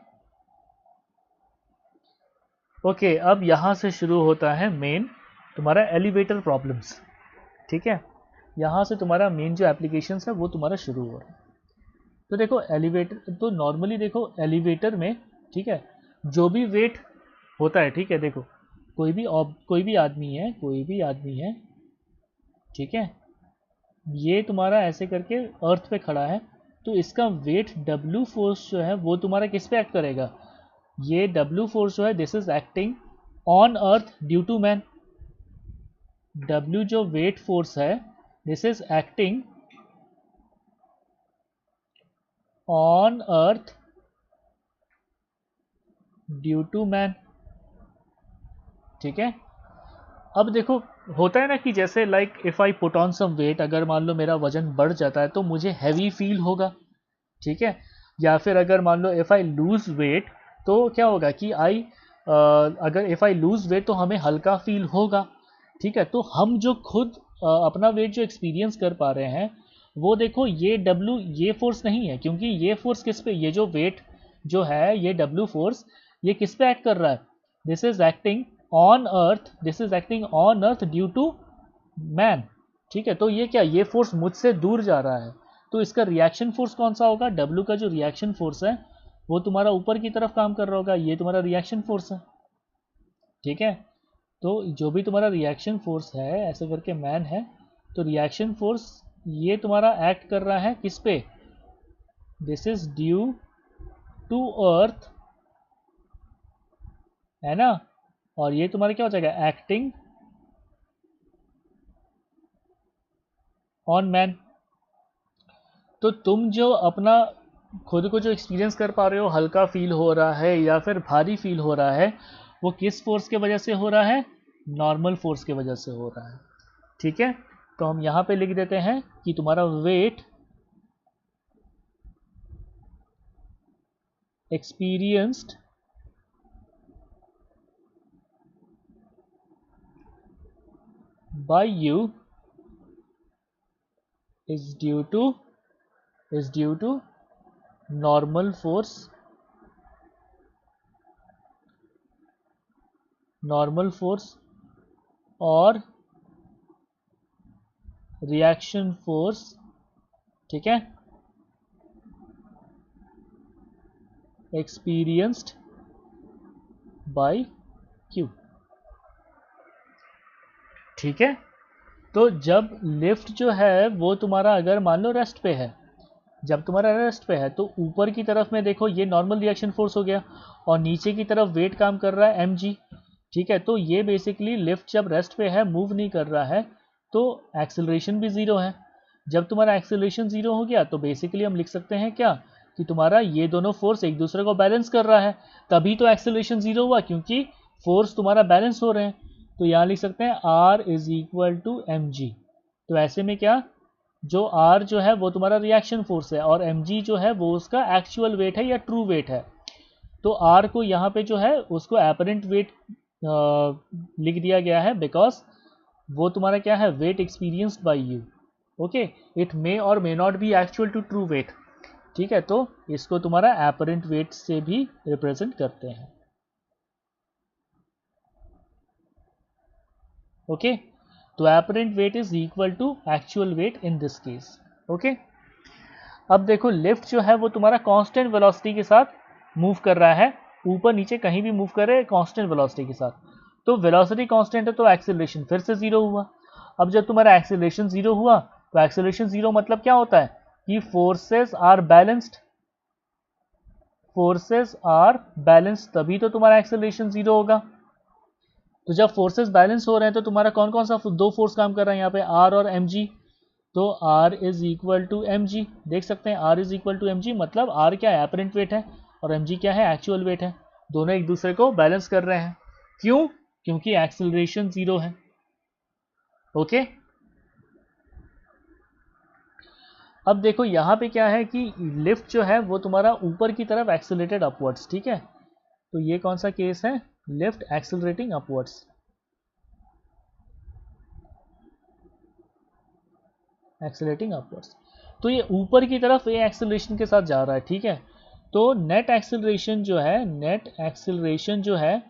Speaker 1: ओके, अब यहाँ से शुरू होता है मेन तुम्हारा एलिवेटर प्रॉब्लम्स। ठीक है, यहाँ से तुम्हारा मेन जो एप्लीकेशंस है वो तुम्हारा शुरू हो रहा है। तो देखो एलिवेटर, तो नॉर्मली देखो एलिवेटर में, ठीक है, जो भी वेट होता है, ठीक है, देखो कोई भी आदमी है, ठीक है, ये तुम्हारा ऐसे करके अर्थ पे खड़ा है, तो इसका वेट W फोर्स जो है वो तुम्हारा किस पे एक्ट करेगा, ये W फोर्स जो है this is acting on earth due to man. W जो वेट फोर्स है this is acting on earth due to man. ठीक है, अब देखो होता है ना कि जैसे like if I put on some weight, अगर मान लो मेरा वजन बढ़ जाता है तो मुझे हैवी फील होगा। ठीक है, या फिर अगर मान लो इफ आई लूज वेट तो क्या होगा कि अगर इफ आई लूज वेट तो हमें हल्का फील होगा। ठीक है, तो हम जो खुद अपना वेट जो एक्सपीरियंस कर पा रहे हैं वो देखो ये W ये फोर्स नहीं है, क्योंकि ये फोर्स किस पे, ये जो वेट जो है ये W फोर्स ये किस पे एक्ट कर रहा है, this is acting on earth due to man. ठीक है, तो ये क्या, ये फोर्स मुझसे दूर जा रहा है, तो इसका रिएक्शन फोर्स कौन सा होगा, W का जो रिएक्शन फोर्स है वो तुम्हारा ऊपर की तरफ काम कर रहा होगा, ये तुम्हारा रिएक्शन फोर्स है। ठीक है, तो जो भी तुम्हारा रिएक्शन फोर्स है ऐसे करके मैन है, तो रिएक्शन फोर्स ये तुम्हारा एक्ट कर रहा है किस पे, this is due to earth, है ना, और ये तुम्हारा क्या हो जाएगा, एक्टिंग ऑन मैन। तो तुम जो अपना खुद को जो एक्सपीरियंस कर पा रहे हो, हल्का फील हो रहा है या फिर भारी फील हो रहा है, वो किस फोर्स के वजह से हो रहा है, नॉर्मल फोर्स की वजह से हो रहा है। ठीक है, तो हम यहां पे लिख देते हैं कि तुम्हारा weight experienced by you is due to normal force और रिएक्शन फोर्स। ठीक है, एक्सपीरियंस्ड बाय Q। ठीक है, तो जब लिफ्ट जो है वो तुम्हारा अगर मान लो रेस्ट पे है, जब तुम्हारा रेस्ट पे है तो ऊपर की तरफ में देखो ये नॉर्मल रिएक्शन फोर्स हो गया और नीचे की तरफ वेट काम कर रहा है mg। ठीक है, तो ये बेसिकली लिफ्ट जब रेस्ट पे है, मूव नहीं कर रहा है, तो एक्सेलरेशन भी ज़ीरो है। जब तुम्हारा एक्सेलरेशन ज़ीरो हो गया तो बेसिकली हम लिख सकते हैं क्या, कि तुम्हारा ये दोनों फोर्स एक दूसरे को बैलेंस कर रहा है, तभी तो एक्सेलरेशन ज़ीरो हुआ, क्योंकि फोर्स तुम्हारा बैलेंस हो रहे हैं। तो यहाँ लिख सकते हैं R is equal to mg। तो ऐसे में क्या, जो R जो है वो तुम्हारा रिएक्शन फोर्स है और mg जो है वो उसका एक्चुअल वेट है या ट्रू वेट है। तो R को यहाँ पे जो है उसको एपरेंट वेट लिख दिया गया है, बिकॉज वो तुम्हारा क्या है, weight experienced by you. Okay, it may or may not be actual to true weight. ठीक है, तो इसको तुम्हारा एपरेंट वेट से भी रिप्रेजेंट करते हैं। ओके, तो apparent weight is equal to actual weight in this case. Okay, अब देखो लिफ्ट जो है वो तुम्हारा कांस्टेंट वेलोसिटी के साथ मूव कर रहा है, ऊपर नीचे कहीं भी मूव करे कांस्टेंट वेलोसिटी के साथ। तो वेलोसिटी कांस्टेंट है तो एक्सेलरेशन फिर से जीरो हुआ। अब जब तुम्हारा एक्सेलरेशन जीरो हुआ तो एक्सेलरेशन जीरो मतलब क्या होता है कि फोर्सेस आर बैलेंस्ड, तभी तो तुम्हारा एक्सेलरेशन जीरो होगा। तो जब फोर्सेस बैलेंस हो रहे हैं तो तुम्हारा कौन कौन सा दो फोर्स काम कर रहा है यहाँ पे, R और mg। तो r is equal to m g. देख सकते हैं r is equal to m g, मतलब r क्या है, एपरेंट वेट है, और mg क्या है, एक्चुअल वेट है। दोनों एक दूसरे को बैलेंस कर रहे हैं। क्यों? क्योंकि एक्सेलरेशन 0 है। ओके, अब देखो यहाँ पे क्या है कि लिफ्ट जो है वो तुम्हारा ऊपर की तरफ एक्सेलरेटेड अपवर्ड्स, ठीक है। तो ये कौन सा केस है, lift accelerating upwards. Accelerating upwards, तो ये ऊपर की तरफ ए एक्सेलरेशन के साथ जा रहा है, ठीक है। तो नेट एक्सेलरेशन जो है, नेट एक्सेलरेशन जो है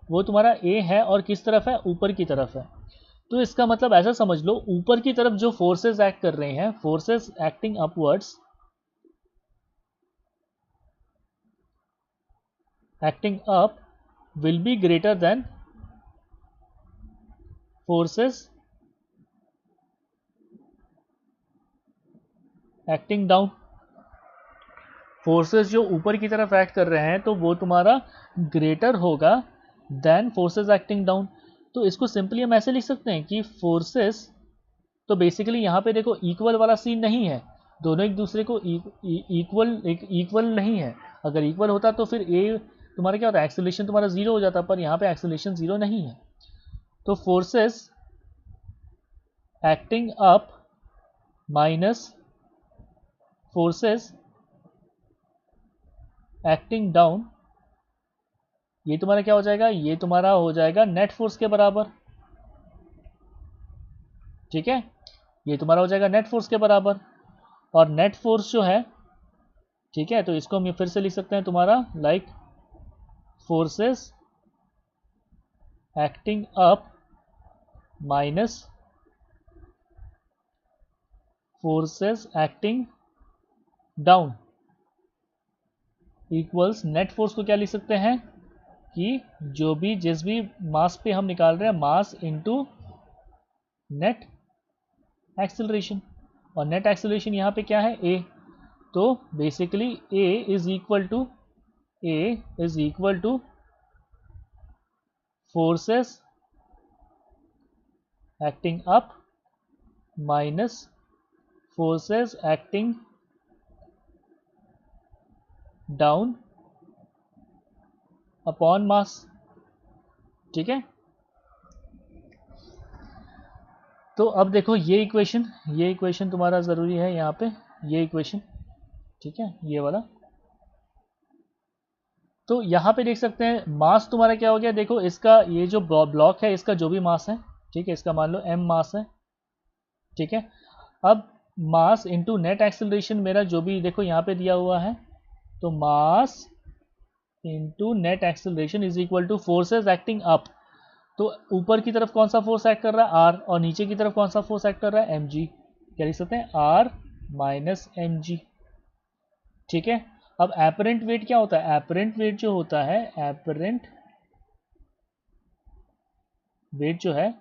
Speaker 1: वो तुम्हारा ए है, और किस तरफ है, ऊपर की तरफ है। तो इसका मतलब ऐसा समझ लो, ऊपर की तरफ जो फोर्सेस एक्ट कर रहे हैं, forces acting upwards, acting up will be greater then forces acting down. Forces जो ऊपर की तरफ एक्ट कर रहे हैं तो वो तुम्हारा ग्रेटर होगा देन फोर्सेस एक्टिंग डाउन। तो इसको सिंपली हम ऐसे लिख सकते हैं कि फोर्सेस, तो बेसिकली यहाँ पे देखो इक्वल वाला सीन नहीं है, दोनों एक दूसरे को इक्वल नहीं है। अगर इक्वल होता तो फिर ए तुम्हारा क्या होता है, एक्सेलरेशन तुम्हारा 0 हो जाता, पर यहाँ पे एक्सेलरेशन 0 नहीं है। तो forces acting up minus forces acting down, ये तुम्हारा क्या हो जाएगा, ये तुम्हारा हो जाएगा नेट फोर्स के बराबर, ठीक है। ये तुम्हारा हो जाएगा नेट फोर्स के बराबर, और नेट फोर्स जो है, ठीक है, तो इसको हम फिर से लिख सकते हैं तुम्हारा like forces acting up minus forces acting down equals net force को क्या लिख सकते हैं कि जो भी जिस भी मास पे हम निकाल रहे हैं, मास इनटू नेट एक्सेलरेशन, और नेट एक्सेलरेशन यहाँ पे क्या है, ए। तो basically A is equal two forces acting up minus forces acting down upon mass, ठीक है। तो अब देखो ये इक्वेशन तुम्हारा ज़रूरी है यहाँ पे, ये इक्वेशन, ठीक है, ये वाला। तो यहाँ पे देख सकते हैं मास तुम्हारा क्या हो गया, देखो इसका ये जो ब्लॉक है, इसका जो भी मास है, ठीक है, इसका मान लो m मास है, ठीक है। अब मास इनटू नेट एक्सेलरेशन मेरा जो भी देखो यहाँ पे दिया हुआ है, तो mass into net acceleration is equal two forces acting up. तो ऊपर की तरफ कौन सा फोर्स एक्ट कर रहा है, आर, और नीचे की तरफ कौन सा फोर्स एक्ट कर रहा है, mg। क्या लिख सकते हैं, आर माइनस mg, ठीक है। अब एपरेंट वेट क्या होता है, एपरेंट वेट जो होता है, एपरेंट वेट जो है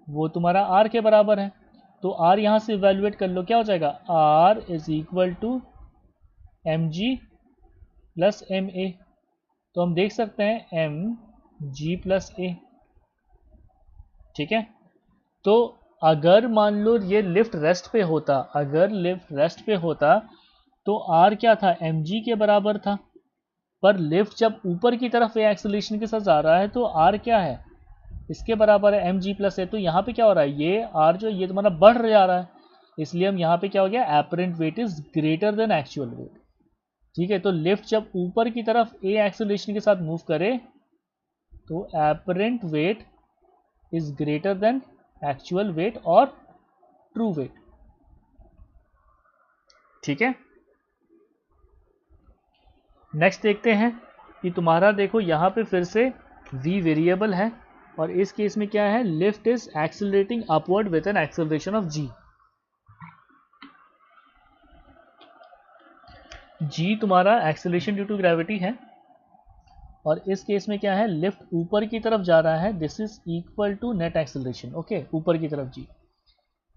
Speaker 1: वो तुम्हारा आर के बराबर है। तो आर यहां से इवेल्युएट कर लो, क्या हो जाएगा, R is equal to m g plus m a. तो हम देख सकते हैं एम जी प्लस ए, ठीक है। तो अगर मान लो ये लिफ्ट रेस्ट पे होता, अगर लिफ्ट रेस्ट पे होता तो आर क्या था, एम जी के बराबर था। पर लिफ्ट जब ऊपर की तरफ ए एक्सेलरेशन के साथ जा रहा है तो आर क्या है, इसके बराबर है एम जी प्लस ए। तो यहाँ पे क्या हो रहा है, ये आर जो ये तुम्हारा बढ़ जा रहा है, इसलिए हम यहाँ पे क्या हो गया, apparent weight is greater then actual weight, ठीक है। तो लिफ्ट जब ऊपर की तरफ ए एक्सेलरेशन के साथ मूव करे तो apparent weight is greater then actual wait और ट्रू वेट, ठीक है। नेक्स्ट देखते हैं कि तुम्हारा देखो यहाँ पे फिर से v वेरिएबल है, और इस केस में क्या है, lift is accelerating upward with an acceleration of g। g तुम्हारा एक्सेलरेशन ड्यू टू ग्रेविटी है, और इस केस में क्या है, लिफ्ट ऊपर की तरफ जा रहा है, this is equal to net acceleration, okay, ऊपर की तरफ g।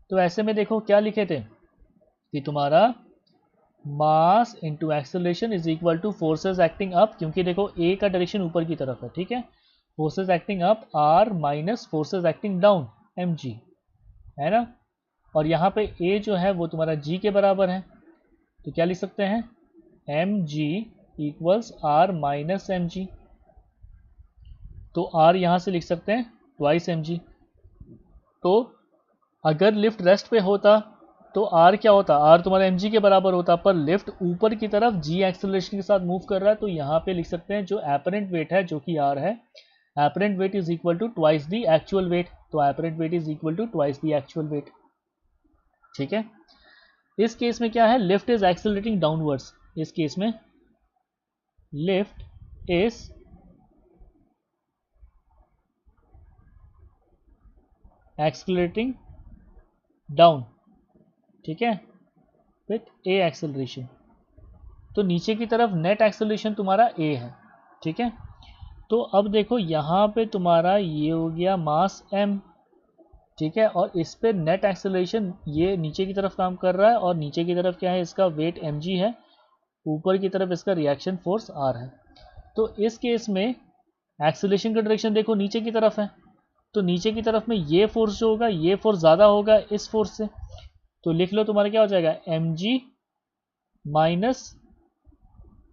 Speaker 1: तो ऐसे में देखो क्या लिखे थे कि तुम्हारा mass into acceleration is equal two forces acting up, क्योंकि देखो a का डायरेक्शन ऊपर की तरफ है, ठीक है। Forces acting up r minus forces acting down mg, है ना। और यहाँ पे a जो है वो तुम्हारा g के बराबर है, तो क्या लिख सकते हैं mg equals r minus m g. तो r यहाँ से लिख सकते हैं ट्वाइस mg। तो अगर लिफ्ट रेस्ट पे होता तो r क्या होता, r तुम्हारा mg के बराबर होता, पर लिफ्ट ऊपर की तरफ g एक्सेलरेशन के साथ मूव कर रहा है, तो यहाँ पे लिख सकते हैं जो एपरेंट वेट है जो कि r है, apparent weight is equal to twice the actual weight. तो apparent weight is equal to twice the actual weight. ठीक है, इस केस में क्या है, लिफ्ट इज एक्सेलरेटिंग डाउनवर्ड्स। इस केस में लिफ्ट इज एक्सेलरेटिंग डाउन, ठीक है, विथ ए एक्सेलरेशन। तो नीचे की तरफ नेट एक्सेलरेशन तुम्हारा ए है। ठीक है, तो अब देखो यहाँ पे तुम्हारा ये हो गया मास m, ठीक है, और इस पे नेट एक्सेलरेशन ये नीचे की तरफ काम कर रहा है, और नीचे की तरफ क्या है, इसका वेट mg है, ऊपर की तरफ इसका रिएक्शन फोर्स r है। तो इस केस में एक्सेलरेशन का डायरेक्शन देखो नीचे की तरफ है, तो नीचे की तरफ में ये फोर्स जो होगा, ये फोर्स ज़्यादा होगा इस फोर्स से। तो लिख लो तुम्हारा क्या हो जाएगा mg माइनस,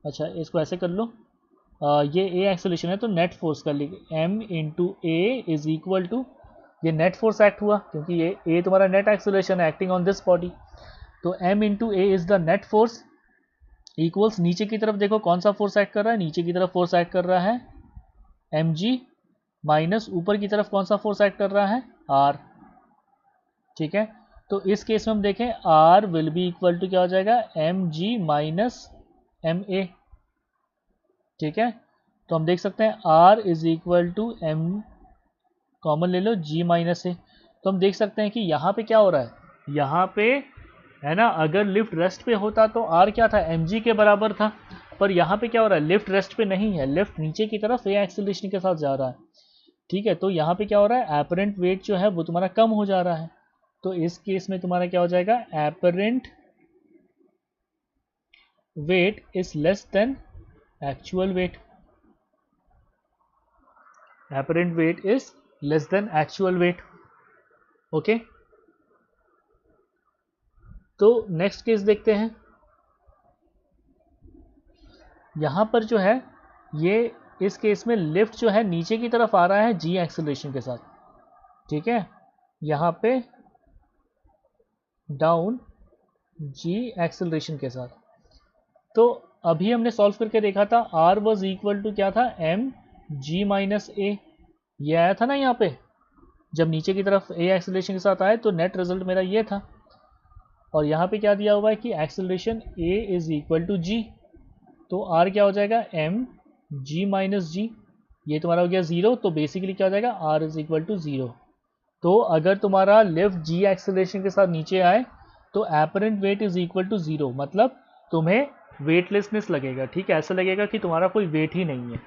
Speaker 1: अच्छा इसको ऐसे कर लो, ये ए एक्सेलरेशन है तो नेट फोर्स कर लीजिए m into a is equal to, ये नेट फोर्स एक्ट हुआ क्योंकि ये ए तुम्हारा नेट एक्सेलरेशन है एक्टिंग ऑन दिस बॉडी, तो m into a is the net force equals, नीचे की तरफ देखो कौन सा फोर्स एक्ट कर रहा है, नीचे की तरफ फोर्स एक्ट कर रहा है mg माइनस ऊपर की तरफ कौन सा फोर्स एक्ट कर रहा है r। ठीक है, तो इस केस में हम देखें r will be equal to क्या हो जाएगा mg माइनस ma। ठीक है, तो हम देख सकते हैं r is equal to m, common ले लो g माइनस ए। तो हम देख सकते हैं कि यहाँ पे क्या हो रहा है, यहाँ पे है ना, अगर लिफ्ट रेस्ट पे होता तो r क्या था mg के बराबर था, पर यहाँ पे क्या हो रहा है, लिफ्ट रेस्ट पे नहीं है, लिफ्ट नीचे की तरफ ए एक्सेलरेशन के साथ जा रहा है। ठीक है, तो यहाँ पे क्या हो रहा है, एपरेंट वेट जो है वो तुम्हारा कम हो जा रहा है। तो इस केस में तुम्हारा क्या हो जाएगा, apparent weight is less than actual wait, apparent weight is less than actual wait. Okay, तो नेक्स्ट केस देखते हैं। यहां पर जो है ये इस केस में लिफ्ट जो है नीचे की तरफ आ रहा है जी एक्सेलरेशन के साथ। ठीक है, यहां पे डाउन जी एक्सेलरेशन के साथ। तो अभी हमने सॉल्व करके देखा था r वॉज इक्वल टू क्या था m g माइनस ए, ये आया था ना यहाँ पे, जब नीचे की तरफ a एक्सेलरेशन के साथ आए तो नेट रिजल्ट मेरा ये था। और यहाँ पे क्या दिया हुआ है कि acceleration a is equal to g, तो r क्या हो जाएगा m g माइनस जी, ये तुम्हारा हो गया 0, तो बेसिकली क्या हो जाएगा r इज इक्वल टू 0। तो अगर तुम्हारा लिफ्ट g एक्सेलरेशन के साथ नीचे आए तो apparent weight is equal to 0, मतलब तुम्हें वेटलेसनेस लगेगा। ठीक है, ऐसा लगेगा कि तुम्हारा कोई वेट ही नहीं है।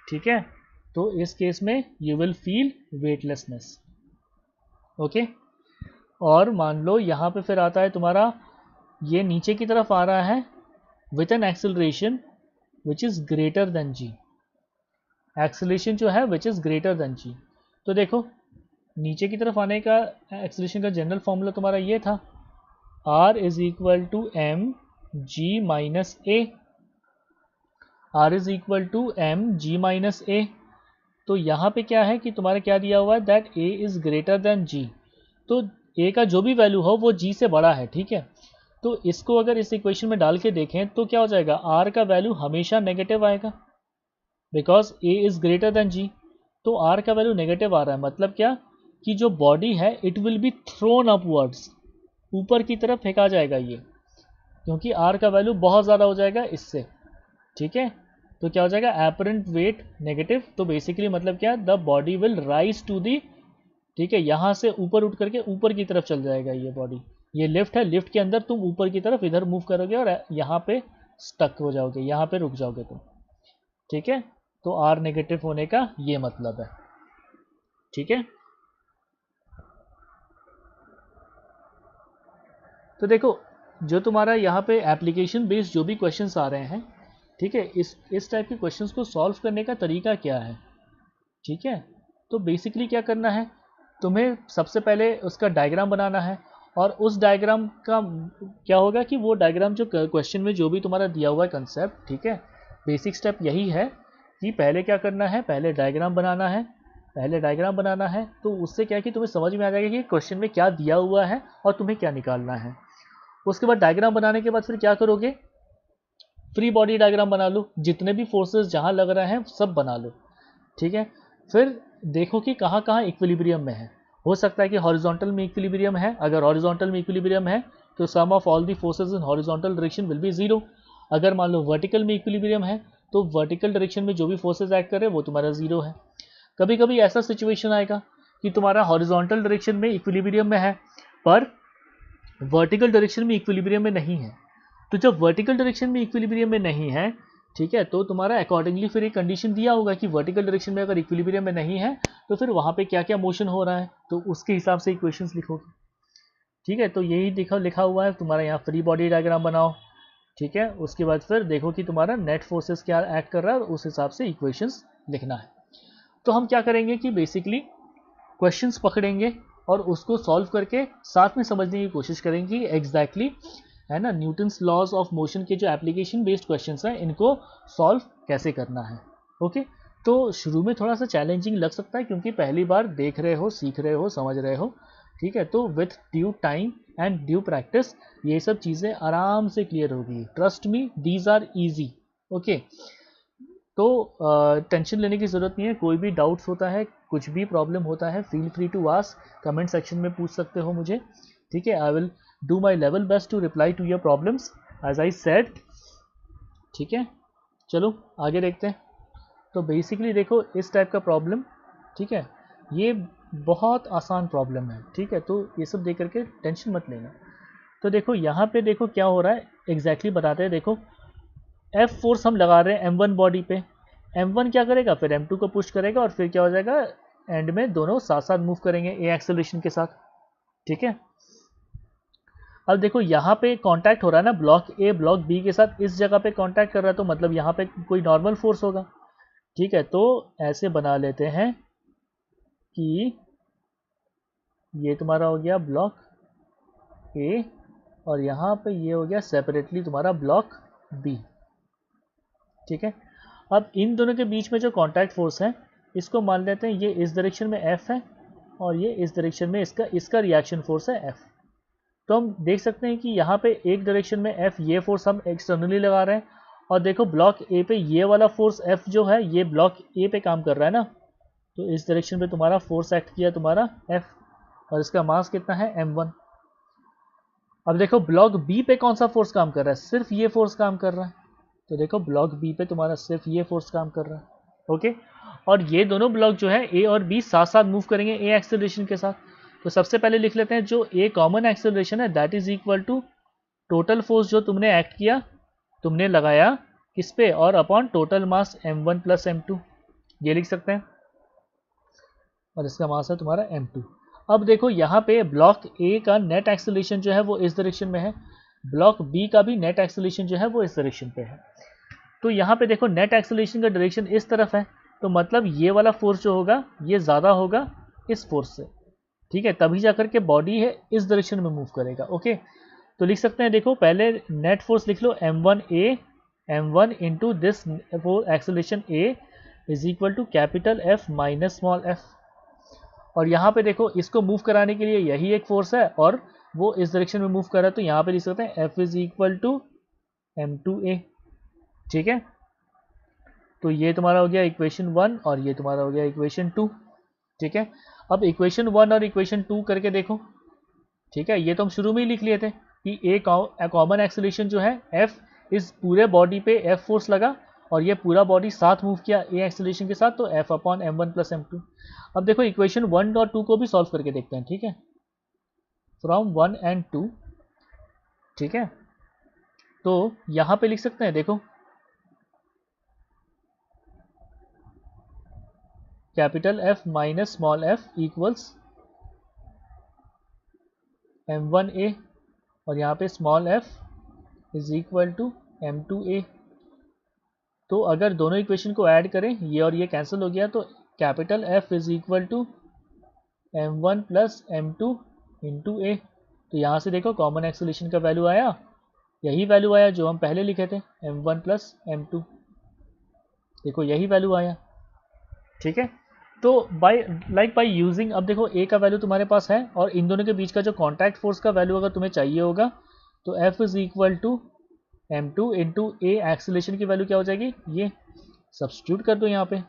Speaker 1: ठीक है, तो इस केस में you will feel weightlessness. Okay, और मान लो यहाँ पे फिर आता है तुम्हारा ये नीचे की तरफ आ रहा है with an acceleration which is greater than g, acceleration जो है which is greater than g. तो देखो नीचे की तरफ आने का एक्सेलरेशन का जनरल फॉर्मूला तुम्हारा ये था, r is equal to m g minus a, r is equal to m g minus a. तो यहाँ पे क्या है कि तुम्हारा क्या दिया हुआ है, that a is greater then g, तो a का जो भी वैल्यू हो वो g से बड़ा है। ठीक है, तो इसको अगर इस इक्वेशन में डाल के देखें तो क्या हो जाएगा, r का वैल्यू हमेशा नेगेटिव आएगा because a is greater then g। तो r का वैल्यू नेगेटिव आ रहा है, मतलब क्या कि जो बॉडी है it will be thrown upwards, ऊपर की तरफ फेंका जाएगा ये, क्योंकि r का वैल्यू बहुत ज़्यादा हो जाएगा इससे। ठीक है, तो क्या हो जाएगा एपरेंट वेट नेगेटिव, तो बेसिकली मतलब क्या, the body will rise to the, ठीक है, यहाँ से ऊपर उठ करके ऊपर की तरफ चल जाएगा ये बॉडी। ये लिफ्ट है, लिफ्ट के अंदर तुम ऊपर की तरफ इधर मूव करोगे और यहाँ पे स्टक हो जाओगे, यहाँ पे रुक जाओगे तुम। ठीक है, तो r नेगेटिव होने का ये मतलब है। ठीक है, तो देखो जो तुम्हारा यहाँ पे एप्लीकेशन बेस्ड जो भी क्वेश्चंस आ रहे हैं, ठीक है, इस टाइप के क्वेश्चंस को सॉल्व करने का तरीका क्या है। ठीक है, तो बेसिकली क्या करना है, तुम्हें सबसे पहले उसका डायग्राम बनाना है और उस डायग्राम का क्या होगा कि वो डायग्राम जो क्वेश्चन में जो भी तुम्हारा दिया हुआ है कंसेप्ट, ठीक है, बेसिक स्टेप यही है कि पहले क्या करना है, पहले डायग्राम बनाना है। तो उससे क्या है कि तुम्हें समझ में आ जाएगा कि क्वेश्चन में क्या दिया हुआ है और तुम्हें क्या निकालना है। उसके बाद डायग्राम बनाने के बाद फिर क्या करोगे, फ्री बॉडी डायग्राम बना लो, जितने भी फोर्सेस जहाँ लग रहे हैं सब बना लो, ठीक है। फिर देखो कि कहाँ कहाँ इक्विलिब्रियम में है। हो सकता है कि हॉरिजॉन्टल में इक्विलिब्रियम है, अगर हॉरिजॉन्टल में इक्विलिब्रियम है तो sum of all the forces in horizontal direction will be zero. अगर मान लो वर्टिकल में इक्विलिब्रियम है तो वर्टिकल डायरेक्शन में जो भी फोर्सेस एक्ट कर रहे हैं वो तुम्हारा जीरो है। कभी कभी ऐसा सिचुएशन आएगा कि तुम्हारा हॉरिजॉन्टल डायरेक्शन में इक्विलिब्रियम में है पर वर्टिकल डायरेक्शन में इक्विलिब्रियम में नहीं है। तो जब वर्टिकल डायरेक्शन में इक्विलिब्रियम में नहीं है, ठीक है, तो तुम्हारा अकॉर्डिंगली फिर एक कंडीशन दिया होगा कि वर्टिकल डायरेक्शन में अगर इक्विलिब्रियम में नहीं है तो फिर वहाँ पे क्या क्या मोशन हो रहा है, तो उसके हिसाब से इक्वेशंस लिखोगे, ठीक है। तो यही लिखा हुआ है तुम्हारा यहाँ, फ्री बॉडी डायग्राम बनाओ, ठीक है। उसके बाद फिर देखो कि तुम्हारा नेट फोर्सेस क्या एक्ट कर रहा है और उस हिसाब से इक्वेशंस लिखना है। तो हम क्या करेंगे कि बेसिकली क्वेश्चंस पकड़ेंगे और उसको सॉल्व करके साथ में समझने की कोशिश करेंगे कि एग्जैक्टली है ना, न्यूटन्स लॉज ऑफ मोशन के जो एप्लीकेशन बेस्ड क्वेश्चंस हैं इनको सॉल्व कैसे करना है। ओके, तो शुरू में थोड़ा सा चैलेंजिंग लग सकता है क्योंकि पहली बार देख रहे हो, सीख रहे हो, समझ रहे हो, ठीक है। तो with due time and due practice ये सब चीज़ें आराम से क्लियर होगी, trust me these are easy. Okay, तो टेंशन लेने की ज़रूरत नहीं है। कोई भी डाउट्स होता है, कुछ भी प्रॉब्लम होता है, feel free to ask, comment section में पूछ सकते हो मुझे, ठीक है। I will do my level best to reply to your problems as I said, ठीक है। चलो आगे देखते हैं। तो बेसिकली देखो इस टाइप का प्रॉब्लम, ठीक है, ये बहुत आसान प्रॉब्लम है, ठीक है। तो ये सब देख करके टेंशन मत लेना। तो देखो यहाँ पे देखो क्या हो रहा है, एग्जैक्टली बताते हैं। देखो F फोर्स हम लगा रहे हैं M1 बॉडी पे, M1 क्या करेगा, फिर M2 को पुश करेगा और फिर क्या हो जाएगा, एंड में दोनों साथ साथ मूव करेंगे A एक्सेलरेशन के साथ, ठीक है। अब देखो यहाँ पे कांटेक्ट हो रहा है ना, ब्लॉक A ब्लॉक B के साथ इस जगह पे कांटेक्ट कर रहा है, तो मतलब यहाँ पे कोई नॉर्मल फोर्स होगा, ठीक है। तो ऐसे बना लेते हैं कि ये तुम्हारा हो गया ब्लॉक A और यहाँ पे ये हो गया सेपरेटली तुम्हारा ब्लॉक B, ठीक है। अब इन दोनों के बीच में जो कांटेक्ट फोर्स है इसको मान लेते हैं ये इस डायरेक्शन में F है और ये इस डायरेक्शन में इसका रिएक्शन फोर्स है F। तो हम देख सकते हैं कि यहाँ पे एक डायरेक्शन में F, ये फोर्स हम एक्सटर्नली लगा रहे हैं और देखो ब्लॉक A पे ये वाला फोर्स F जो है ये ब्लॉक A पे काम कर रहा है ना, तो इस डायरेक्शन पे तुम्हारा फोर्स एक्ट किया तुम्हारा F और इसका मास कितना है M1। अब देखो ब्लॉक B पे कौन सा फोर्स काम कर रहा है, सिर्फ ये फोर्स काम कर रहा है, तो देखो ब्लॉक B पे तुम्हारा सिर्फ ये फोर्स काम कर रहा है, ओके। और ये दोनों ब्लॉक जो है A और B साथ साथ मूव करेंगे A एक्सेलरेशन के साथ। तो सबसे पहले लिख लेते हैं जो A कॉमन एक्सेलरेशन है that is equal to total force जो तुमने एक्ट किया, तुमने लगाया किस पे, और अपॉन टोटल मास M1 प्लस M2, ये लिख सकते हैं, और इसका मास है तुम्हारा M2। अब देखो यहाँ पे ब्लॉक A का नेट एक्सेलरेशन जो है वो इस डायरेक्शन में है, ब्लॉक B का भी नेट एक्सेलरेशन जो है वो इस डायरेक्शन पे है। तो यहाँ पे देखो नेट एक्सेलरेशन का डायरेक्शन इस तरफ है, तो मतलब ये वाला फोर्स जो होगा ये ज़्यादा होगा इस फोर्स से, ठीक है, तभी जाकर के बॉडी है इस डायरेक्शन में मूव करेगा, ओके। तो लिख सकते हैं, देखो पहले नेट फोर्स लिख लो M1 into this acceleration A is equal to capital F minus small f। और यहाँ पे देखो इसको मूव कराने के लिए यही एक फोर्स है और वो इस डायरेक्शन में मूव कर रहा है, तो यहाँ पे लिख सकते हैं F is equal to M2A, ठीक है। तो ये तुम्हारा हो गया इक्वेशन 1 और ये तुम्हारा हो गया इक्वेशन 2, ठीक है। अब इक्वेशन 1 और इक्वेशन 2 करके देखो, ठीक है। ये तो हम शुरू में ही लिख लिए थे कि A कॉमन एक्सेलरेशन जो है F, इस पूरे बॉडी पे F फोर्स लगा और ये पूरा बॉडी साथ मूव किया A एक्सेलरेशन के साथ, तो F upon M1 plus M2। अब देखो इक्वेशन 1 और 2 को भी सॉल्व करके देखते हैं, ठीक है, फ्रॉम 1 एंड 2, ठीक है। तो यहाँ पे लिख सकते हैं, देखो capital F minus small f equals M1A और यहाँ पे स्मॉल f is equal to M2A। तो अगर दोनों इक्वेशन को ऐड करें, ये और ये कैंसिल हो गया, तो capital F is equal to M1 plus M2 into A, तो यहाँ से देखो कॉमन एक्सेलरेशन का वैल्यू आया, यही वैल्यू आया जो हम पहले लिखे थे m1 प्लस m2, देखो यही वैल्यू आया। ठीक है, तो बाय यूजिंग, अब देखो a का वैल्यू तुम्हारे पास है और इन दोनों के बीच का जो कॉन्टैक्ट फोर्स का वैल्यू अगर तुम्हें चाहिए होगा तो F is equal to m2 into a, acceleration की वैल्यू क्या हो जाएगी, ये सब्स्टिट्यूट कर दो यहाँ पे,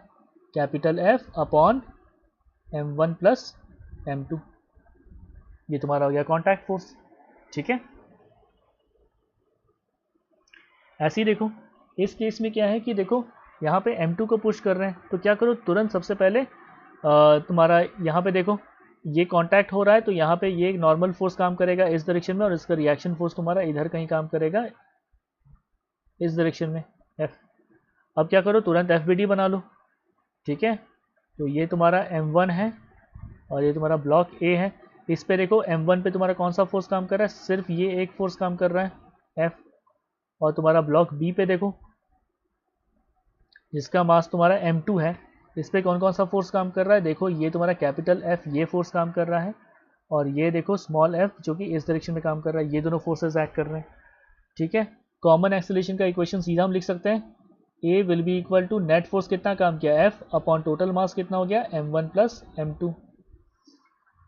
Speaker 1: capital F upon m1 plus m2, ये तुम्हारा हो गया कॉन्टैक्ट फोर्स। ठीक है, ऐसे ही देखो इस केस में क्या है कि देखो यहाँ पे m2 को पुश कर रहे हैं, तो क्या करो तुरंत सबसे पहले तुम्हारा यहाँ पे देखो ये कांटेक्ट हो रहा है, तो यहाँ पे ये नॉर्मल फोर्स काम करेगा इस डायरेक्शन में और इसका रिएक्शन फोर्स तुम्हारा इधर कहीं काम करेगा इस डायरेक्शन में F। अब क्या करो तुरंत FBD बना लो। ठीक है, तो ये तुम्हारा m1 है और ये तुम्हारा ब्लॉक A है। इस पे देखो m1 पे तुम्हारा कौन सा फोर्स काम कर रहा है, सिर्फ ये एक फोर्स काम कर रहा है F। और तुम्हारा ब्लॉक B पे देखो जिसका मास तुम्हारा m2 है, इस पे कौन कौन सा फोर्स काम कर रहा है, देखो ये तुम्हारा कैपिटल F ये फोर्स काम कर रहा है और ये देखो स्मॉल f जो कि इस डायरेक्शन में काम कर रहा है, ये दोनों फोर्सेस एक्ट कर रहे हैं। ठीक है, कॉमन एक्सेलरेशन का इक्वेशन सीधा हम लिख सकते हैं, A will be equal to net force कितना काम किया F अपॉन टोटल मास कितना हो गया m1 प्लस m2।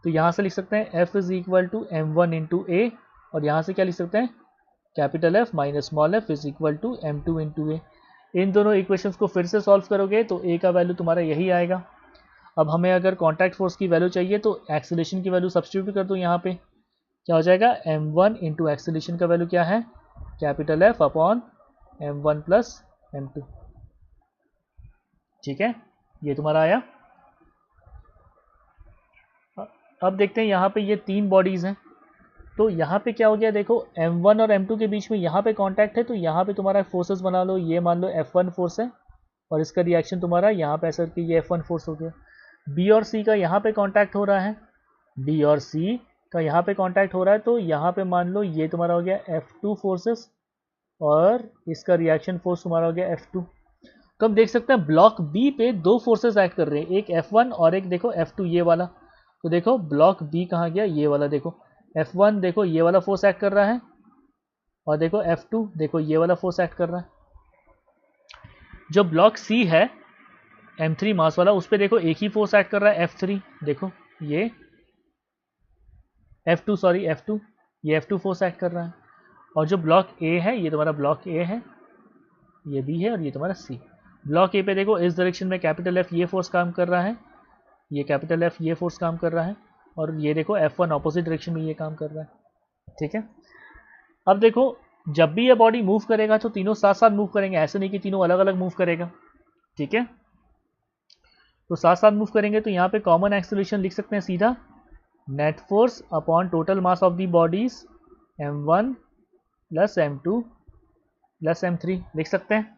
Speaker 1: तो यहाँ से लिख सकते हैं F is equal to m1 into a, और यहाँ से क्या लिख सकते हैं capital F minus small f is equal to m2 into a. इन दोनों इक्वेशंस को फिर से सॉल्व करोगे तो A का वैल्यू तुम्हारा यही आएगा। अब हमें अगर कॉन्टैक्ट फोर्स की वैल्यू चाहिए तो एक्सेलरेशन की वैल्यू सब्स्टिट्यूट कर दो, यहाँ पे क्या हो जाएगा m1 इंटू एक्सेलरेशन का वैल्यू क्या है capital F upon m1 plus m2। ठीक है, ये तुम्हारा आया। अब देखते हैं यहाँ पे ये तीन बॉडीज हैं, तो यहाँ पे क्या हो गया देखो m1 और m2 के बीच में यहाँ पे कांटेक्ट है, तो यहाँ पे तुम्हारा फोर्सेस बना लो, ये मान लो F1 फोर्स है और इसका रिएक्शन तुम्हारा यहाँ पे ऐसा कि ये F1 फोर्स हो गया। B और C का यहाँ पे कांटेक्ट हो रहा है, B और C का यहाँ पे कांटेक्ट हो रहा है, तो यहाँ पे मान लो ये तुम्हारा हो गया F2 फोर्सेस और इसका रिएक्शन फोर्स तुम्हारा हो गया F2। तो हम देख सकते हैं ब्लॉक B पे दो फोर्सेस एक्ट कर रहे हैं, एक F1 और एक देखो F2 ये वाला। तो देखो ब्लॉक B कहाँ गया, ये वाला देखो F1 देखो ये वाला फोर्स एक्ट कर रहा है और देखो F2 देखो ये वाला फोर्स एक्ट कर रहा है। जो ब्लॉक C है M3 मास वाला, उस पर देखो एक ही फोर्स एक्ट कर रहा है F3, देखो ये F2 सॉरी F2, ये F2 फोर्स एक्ट कर रहा है। और जो ब्लॉक A है ये तुम्हारा ब्लॉक A है, ये B है और ये तुम्हारा C। ब्लॉक A पे देखो इस डायरेक्शन में कैपिटल F ये फोर्स काम कर रहा है, ये कैपिटल F ये फोर्स काम कर रहा है और ये देखो F1 ऑपोजिट डायरेक्शन में ये काम कर रहा है। ठीक है, अब देखो जब भी ये बॉडी मूव करेगा तो तीनों साथ साथ मूव करेंगे, ऐसे नहीं कि तीनों अलग अलग मूव करेगा। ठीक है, तो साथ साथ मूव करेंगे, तो यहाँ पे कॉमन एक्सेलरेशन लिख सकते हैं सीधा net force upon total mass of the bodies m1 plus m2 plus m3 लिख सकते हैं।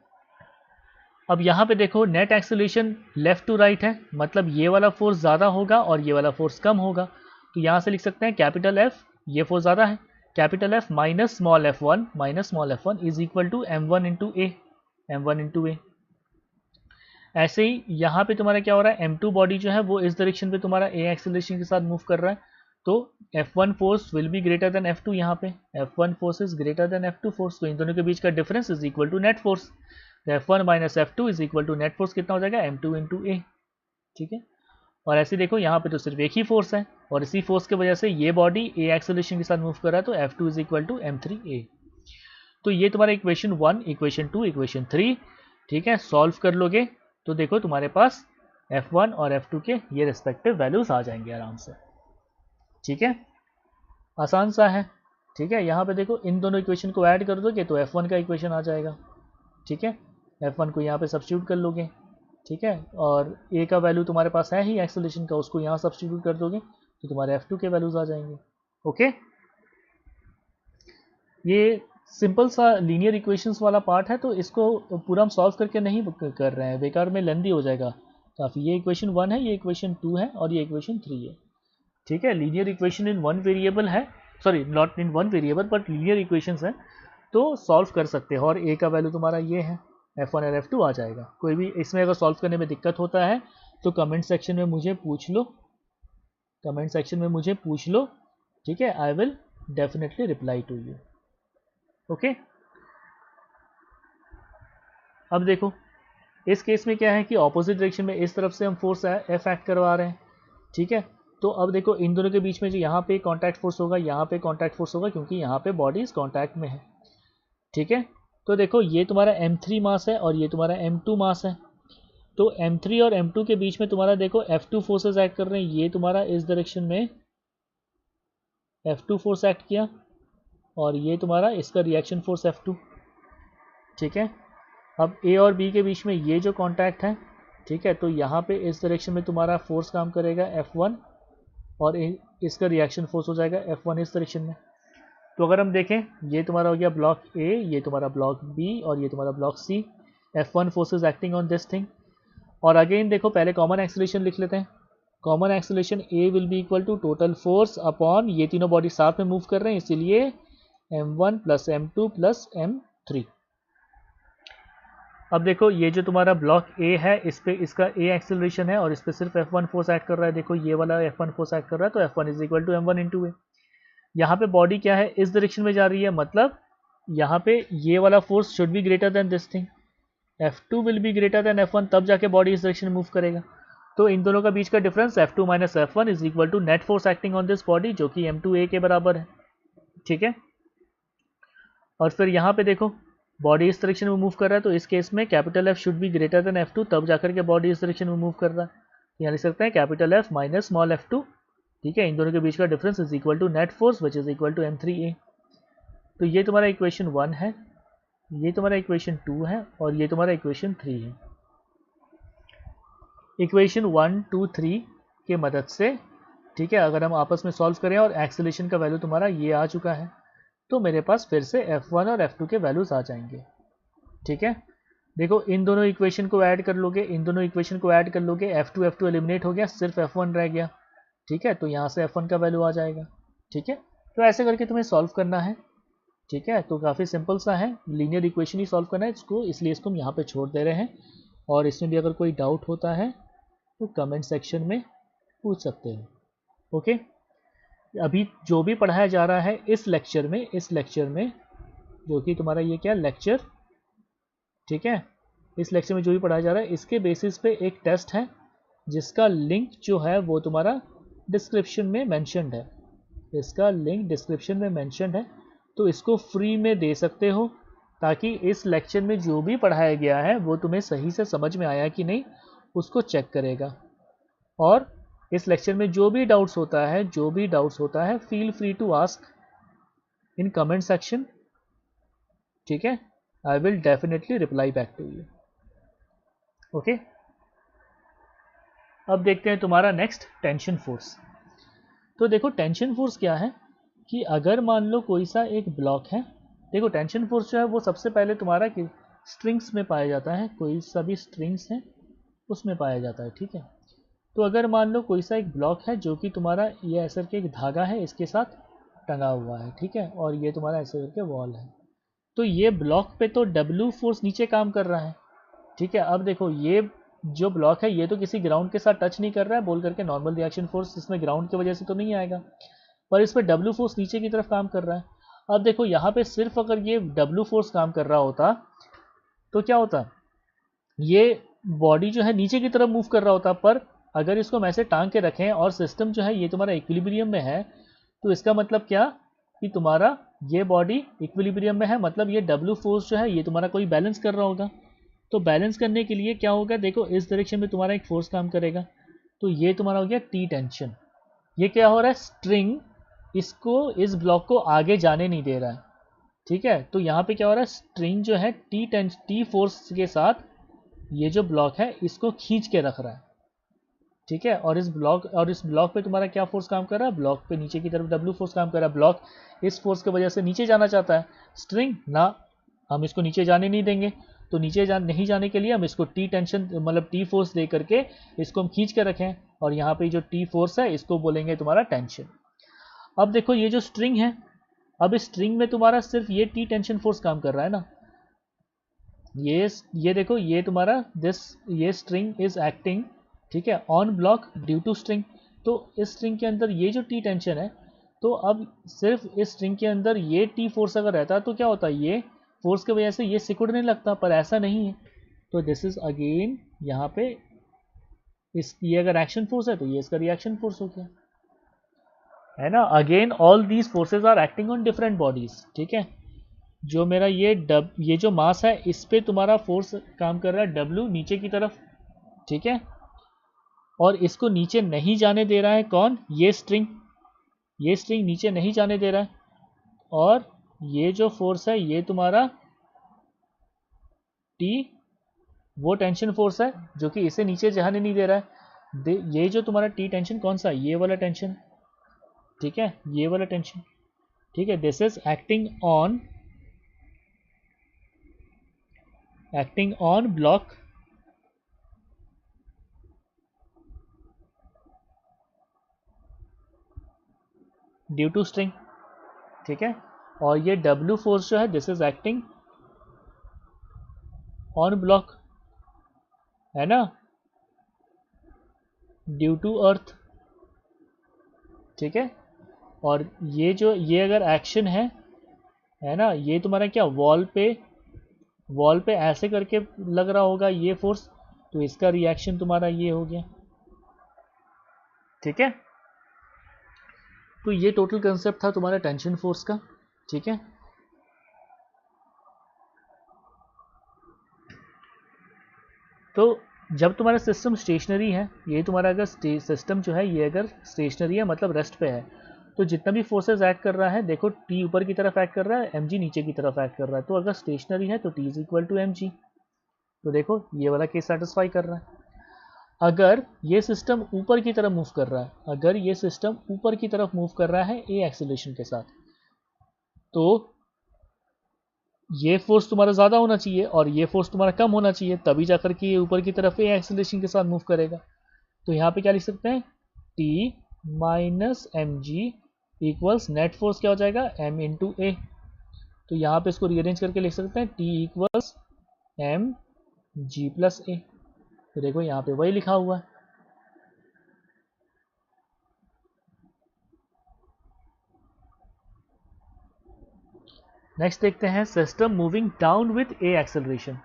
Speaker 1: अब यहाँ पे देखो net acceleration left to right है, मतलब ये वाला फोर्स ज़्यादा होगा और ये वाला फोर्स कम होगा, तो यहाँ से लिख सकते हैं कैपिटल F ये फोर्स ज़्यादा है, capital F minus small f1 is equal to m1 into a. ऐसे ही यहाँ पे तुम्हारा क्या हो रहा है, m2 बॉडी जो है वो इस डायरेक्शन पे तुम्हारा a एक्सेलरेशन के साथ मूव कर रहा है, तो F1 force will be greater than F2, यहाँ पे F1 force is greater than F2 force, तो इन दोनों के बीच का difference is equal to net force. F1 minus F2 is equal to net force कितना हो जाएगा m2 इंटू ए। ठीक है, और ऐसे देखो यहाँ पे तो सिर्फ एक ही फोर्स है और इसी फोर्स की वजह से ये बॉडी a एक्सेलरेशन के साथ मूव कर रहा है, तो F2 is equal to m3a। तो ये तुम्हारा इक्वेशन 1, इक्वेशन 2, इक्वेशन 3। ठीक है, सॉल्व कर लोगे तो देखो तुम्हारे पास F1 और F2 के ये रिस्पेक्टिव वैल्यूज आ जाएंगे आराम से। ठीक है, आसान सा है। ठीक है, यहाँ पे देखो इन दोनों इक्वेशन को ऐड कर दोगे तो F1 का इक्वेशन आ जाएगा। ठीक है, F1 को यहाँ पे सब्स्टिट्यूट कर लोगे। ठीक है, और A का वैल्यू तुम्हारे पास है ही एक्सेलरेशन का, उसको यहाँ सब्स्टिट्यूट कर दोगे तो तुम्हारे F2 के वैल्यूज आ जाएंगे। ओके, ये सिंपल सा लीनियर इक्वेशंस वाला पार्ट है, तो इसको पूरा हम सॉल्व करके नहीं कर रहे हैं, बेकार में लेंदी हो जाएगा काफ़ी। ये इक्वेशन 1 है, ये इक्वेशन 2 है और ये इक्वेशन 3 है। ठीक है, linear equation in one variable है, sorry not in one variable but linear equations हैं, तो सॉल्व कर सकते हो। और A का वैल्यू तुम्हारा ये है, F1 और F2 आ जाएगा। कोई भी इसमें अगर सॉल्व करने में दिक्कत होता है तो कमेंट सेक्शन में मुझे पूछ लो, कमेंट सेक्शन में मुझे पूछ लो। ठीक है, I will definitely reply to you. Okay अब देखो इस केस में क्या है कि ऑपोजिट डायरेक्शन में इस तरफ से हम फोर्स एफ एक्ट करवा रहे हैं, ठीक है। तो अब देखो इन दोनों के बीच में जो यहाँ पे कॉन्टैक्ट फोर्स होगा, यहाँ पे कॉन्टैक्ट फोर्स होगा, क्योंकि यहाँ पे बॉडीज कॉन्टैक्ट में है, ठीक है। तो देखो ये तुम्हारा m3 मास है और ये तुम्हारा m2 मास है। तो m3 और m2 के बीच में तुम्हारा देखो F2 फोर्सेस एक्ट कर रहे हैं। ये तुम्हारा इस डायरेक्शन में F2 फोर्स एक्ट किया और ये तुम्हारा इसका रिएक्शन फोर्स F2, ठीक है। अब A और B के बीच में ये जो कॉन्टैक्ट है, ठीक है, तो यहाँ पे इस डायरेक्शन में तुम्हारा फोर्स काम करेगा F1 और इसका रिएक्शन फोर्स हो जाएगा F1 इस डायरेक्शन में। तो अगर हम देखें ये तुम्हारा हो गया ब्लॉक A, ये तुम्हारा ब्लॉक B और ये तुम्हारा block C। F1 forces acting on this thing. और अगेन देखो पहले कॉमन एक्सेलरेशन लिख लेते हैं। Common acceleration A will be equal to total force upon, ये तीनों बॉडी साथ में मूव कर रहे हैं इसीलिए m1 plus m2 plus m3। अब देखो ये जो तुम्हारा ब्लॉक A है इस पे इसका A एक्सेलरेशन है और इस पे सिर्फ F1 फोर्स एक्ट कर रहा है। देखो ये वाला F1 फोर्स एक्ट कर रहा है, तो F1 is equal to m1 into A। यहाँ पे बॉडी क्या है, इस डायरेक्शन में जा रही है, मतलब यहाँ पे ये वाला force should be greater then this thing. F2 will be greater then F1, तब जाके बॉडी इस डायरेक्शन में मूव करेगा। तो इन दोनों का बीच का difference F2 minus F1 is equal to net force acting on this body, जो कि m2A के बराबर है, ठीक है। और फिर यहाँ पे देखो बॉडी इस डायरेक्शन में मूव कर रहा है, तो इस केस में capital F should be greater than F2, तब जाकर के बॉडी इस डायरेक्शन में मूव कर रहा है। यहाँ लिख सकते हैं capital F minus small f2, ठीक है। इन दोनों के बीच का difference is equal to net force which is equal to m3A। तो ये तुम्हारा इक्वेशन 1 है, ये तुम्हारा इक्वेशन 2 है और ये तुम्हारा इक्वेशन 3 है। इक्वेशन 1, 2, 3 के मदद से, ठीक है, अगर हम आपस में सॉल्व करें और एक्सेलरेशन का वैल्यू तुम्हारा ये आ चुका है, तो मेरे पास फिर से F1 और F2 के वैल्यूज आ जाएंगे, ठीक है। देखो इन दोनों इक्वेशन को ऐड कर लोगे, इन दोनों इक्वेशन को ऐड कर लोगे, F2 एलिमिनेट हो गया, सिर्फ F1 रह गया, ठीक है। तो यहाँ से F1 का वैल्यू आ जाएगा, ठीक है। तो ऐसे करके तुम्हें सॉल्व करना है, ठीक है। तो काफ़ी सिंपल सा है, लीनियर इक्वेशन ही सॉल्व करना है इसको, इसलिए इसको हम यहाँ पे छोड़ दे रहे हैं। और इसमें भी अगर कोई डाउट होता है तो कमेंट सेक्शन में पूछ सकते हो, ओके। अभी जो भी पढ़ाया जा रहा है इस लेक्चर में जो कि तुम्हारा ये क्या लेक्चर, ठीक है, इस लेक्चर में जो भी पढ़ाया जा रहा है इसके बेसिस पे एक टेस्ट है जिसका लिंक जो है वो तुम्हारा डिस्क्रिप्शन में मेंशन्ड है, इसका लिंक डिस्क्रिप्शन में मेंशन्ड है। तो इसको फ्री में दे सकते हो, ताकि इस लेक्चर में जो भी पढ़ाया गया है वो तुम्हें सही से समझ में आया कि नहीं उसको चेक करेगा। और इस लेक्चर में जो भी डाउट्स होता है feel free to ask in comment section, ठीक है। I will definitely reply back to you, okay. अब देखते हैं तुम्हारा नेक्स्ट टेंशन फोर्स। तो देखो टेंशन फोर्स क्या है कि अगर मान लो कोई सा एक ब्लॉक है, देखो टेंशन फोर्स जो है वो सबसे पहले तुम्हारा स्ट्रिंग्स में पाया जाता है, कोई सा भी स्ट्रिंग्स है उसमें पाया जाता है, ठीक है। तो अगर मान लो कोई सा एक ब्लॉक है जो कि तुम्हारा ये ऐसा के एक धागा है इसके साथ टंगा हुआ है, ठीक है, और ये तुम्हारा ऐसे करके वॉल है, तो ये ब्लॉक पे तो W फोर्स नीचे काम कर रहा है, ठीक है। अब देखो ये जो ब्लॉक है ये तो किसी ग्राउंड के साथ टच नहीं कर रहा है बोल करके नॉर्मल रिएक्शन फोर्स इसमें ग्राउंड की वजह से तो नहीं आएगा, पर इस पर W फोर्स नीचे की तरफ काम कर रहा है। अब देखो यहाँ पे सिर्फ अगर ये W फोर्स काम कर रहा होता तो क्या होता, ये बॉडी जो है नीचे की तरफ मूव कर रहा होता, पर अगर इसको हम ऐसे टांग के रखें और सिस्टम जो है ये तुम्हारा इक्विलिब्रियम में है, तो इसका मतलब क्या कि तुम्हारा ये बॉडी इक्विलिब्रियम में है, मतलब ये W फोर्स जो है ये तुम्हारा कोई बैलेंस कर रहा होगा। तो बैलेंस करने के लिए क्या होगा, देखो इस डायरेक्शन में तुम्हारा एक फोर्स काम करेगा, तो ये तुम्हारा हो गया T टेंशन। ये क्या हो रहा है, स्ट्रिंग इसको इस ब्लॉक को आगे जाने नहीं दे रहा है, ठीक है। तो यहाँ पे क्या हो रहा है, स्ट्रिंग जो है T फोर्स के साथ ये जो ब्लॉक है इसको खींच के रख रहा है, ठीक है। और इस ब्लॉक पे तुम्हारा क्या फोर्स काम कर रहा है, ब्लॉक पे नीचे की तरफ W फोर्स काम कर रहा है। ब्लॉक इस फोर्स की वजह से नीचे जाना चाहता है, स्ट्रिंग ना, हम इसको नीचे जाने नहीं देंगे, तो नीचे नहीं जाने के लिए हम इसको T टेंशन मतलब T फोर्स दे करके इसको हम खींच के रखें, और यहाँ पे जो T फोर्स है इसको बोलेंगे तुम्हारा टेंशन। अब देखो ये जो स्ट्रिंग है, अब इस स्ट्रिंग में तुम्हारा सिर्फ ये T टेंशन फोर्स काम कर रहा है ना, ये देखो ये तुम्हारा ये स्ट्रिंग इज एक्टिंग, ठीक है, on block due to string. तो इस स्ट्रिंग के अंदर ये जो T टेंशन है, तो अब सिर्फ इस स्ट्रिंग के अंदर ये टी फोर्स अगर रहता तो क्या होता, ये फोर्स की वजह से ये सिकुड़ने लगता, पर ऐसा नहीं है। तो दिस इज अगेन यहाँ पे ये अगर एक्शन फोर्स है तो ये इसका रिएक्शन फोर्स हो गया, है ना। Again all these forces are acting on different bodies, ठीक है। जो मेरा ये जो मास है इस पे तुम्हारा फोर्स काम कर रहा है W नीचे की तरफ, ठीक है। और इसको नीचे नहीं जाने दे रहा है कौन, ये स्ट्रिंग नीचे नहीं जाने दे रहा है। और ये जो फोर्स है ये तुम्हारा T, वो टेंशन फोर्स है जो कि इसे नीचे जाने नहीं दे रहा है। ये जो तुम्हारा T टेंशन कौन सा है, ये वाला टेंशन, ठीक है, ये वाला टेंशन, ठीक है। This is acting on block due to string, ठीक है। और ये W फोर्स जो है this is acting on block, है ना, ड्यू टू अर्थ, ठीक है। और ये अगर एक्शन है ना, ये तुम्हारा क्या वॉल पे ऐसे करके लग रहा होगा ये फोर्स, तो इसका रिएक्शन तुम्हारा ये हो गया, ठीक है। तो ये टोटल कंसेप्ट था तुम्हारा टेंशन फोर्स का, ठीक है। तो जब तुम्हारा सिस्टम स्टेशनरी है, ये तुम्हारा अगर सिस्टम जो है ये अगर स्टेशनरी है मतलब रेस्ट पे है, तो जितना भी फोर्सेस एक्ट कर रहा है, देखो T ऊपर की तरफ एक्ट कर रहा है, mg नीचे की तरफ एक्ट कर रहा है। तो अगर स्टेशनरी है तो T is equal to mg, तो देखो ये वाला केस सेटिस्फाई कर रहा है। अगर ये सिस्टम ऊपर की तरफ मूव कर रहा है, a एक्सेलरेशन के साथ, तो ये फोर्स तुम्हारा ज़्यादा होना चाहिए और ये फोर्स तुम्हारा कम होना चाहिए, तभी जाकर के ये ऊपर की तरफ ए एक्सेलरेशन के साथ मूव करेगा। तो यहाँ पे क्या लिख सकते हैं, T minus m g equals net force क्या हो जाएगा, m इंटू ए। तो यहाँ पे इसको रीअरेंज करके लिख सकते हैं T equals m g plus a. तो देखो यहाँ पे वही लिखा हुआ है। नेक्स्ट देखते हैं system moving down with A acceleration.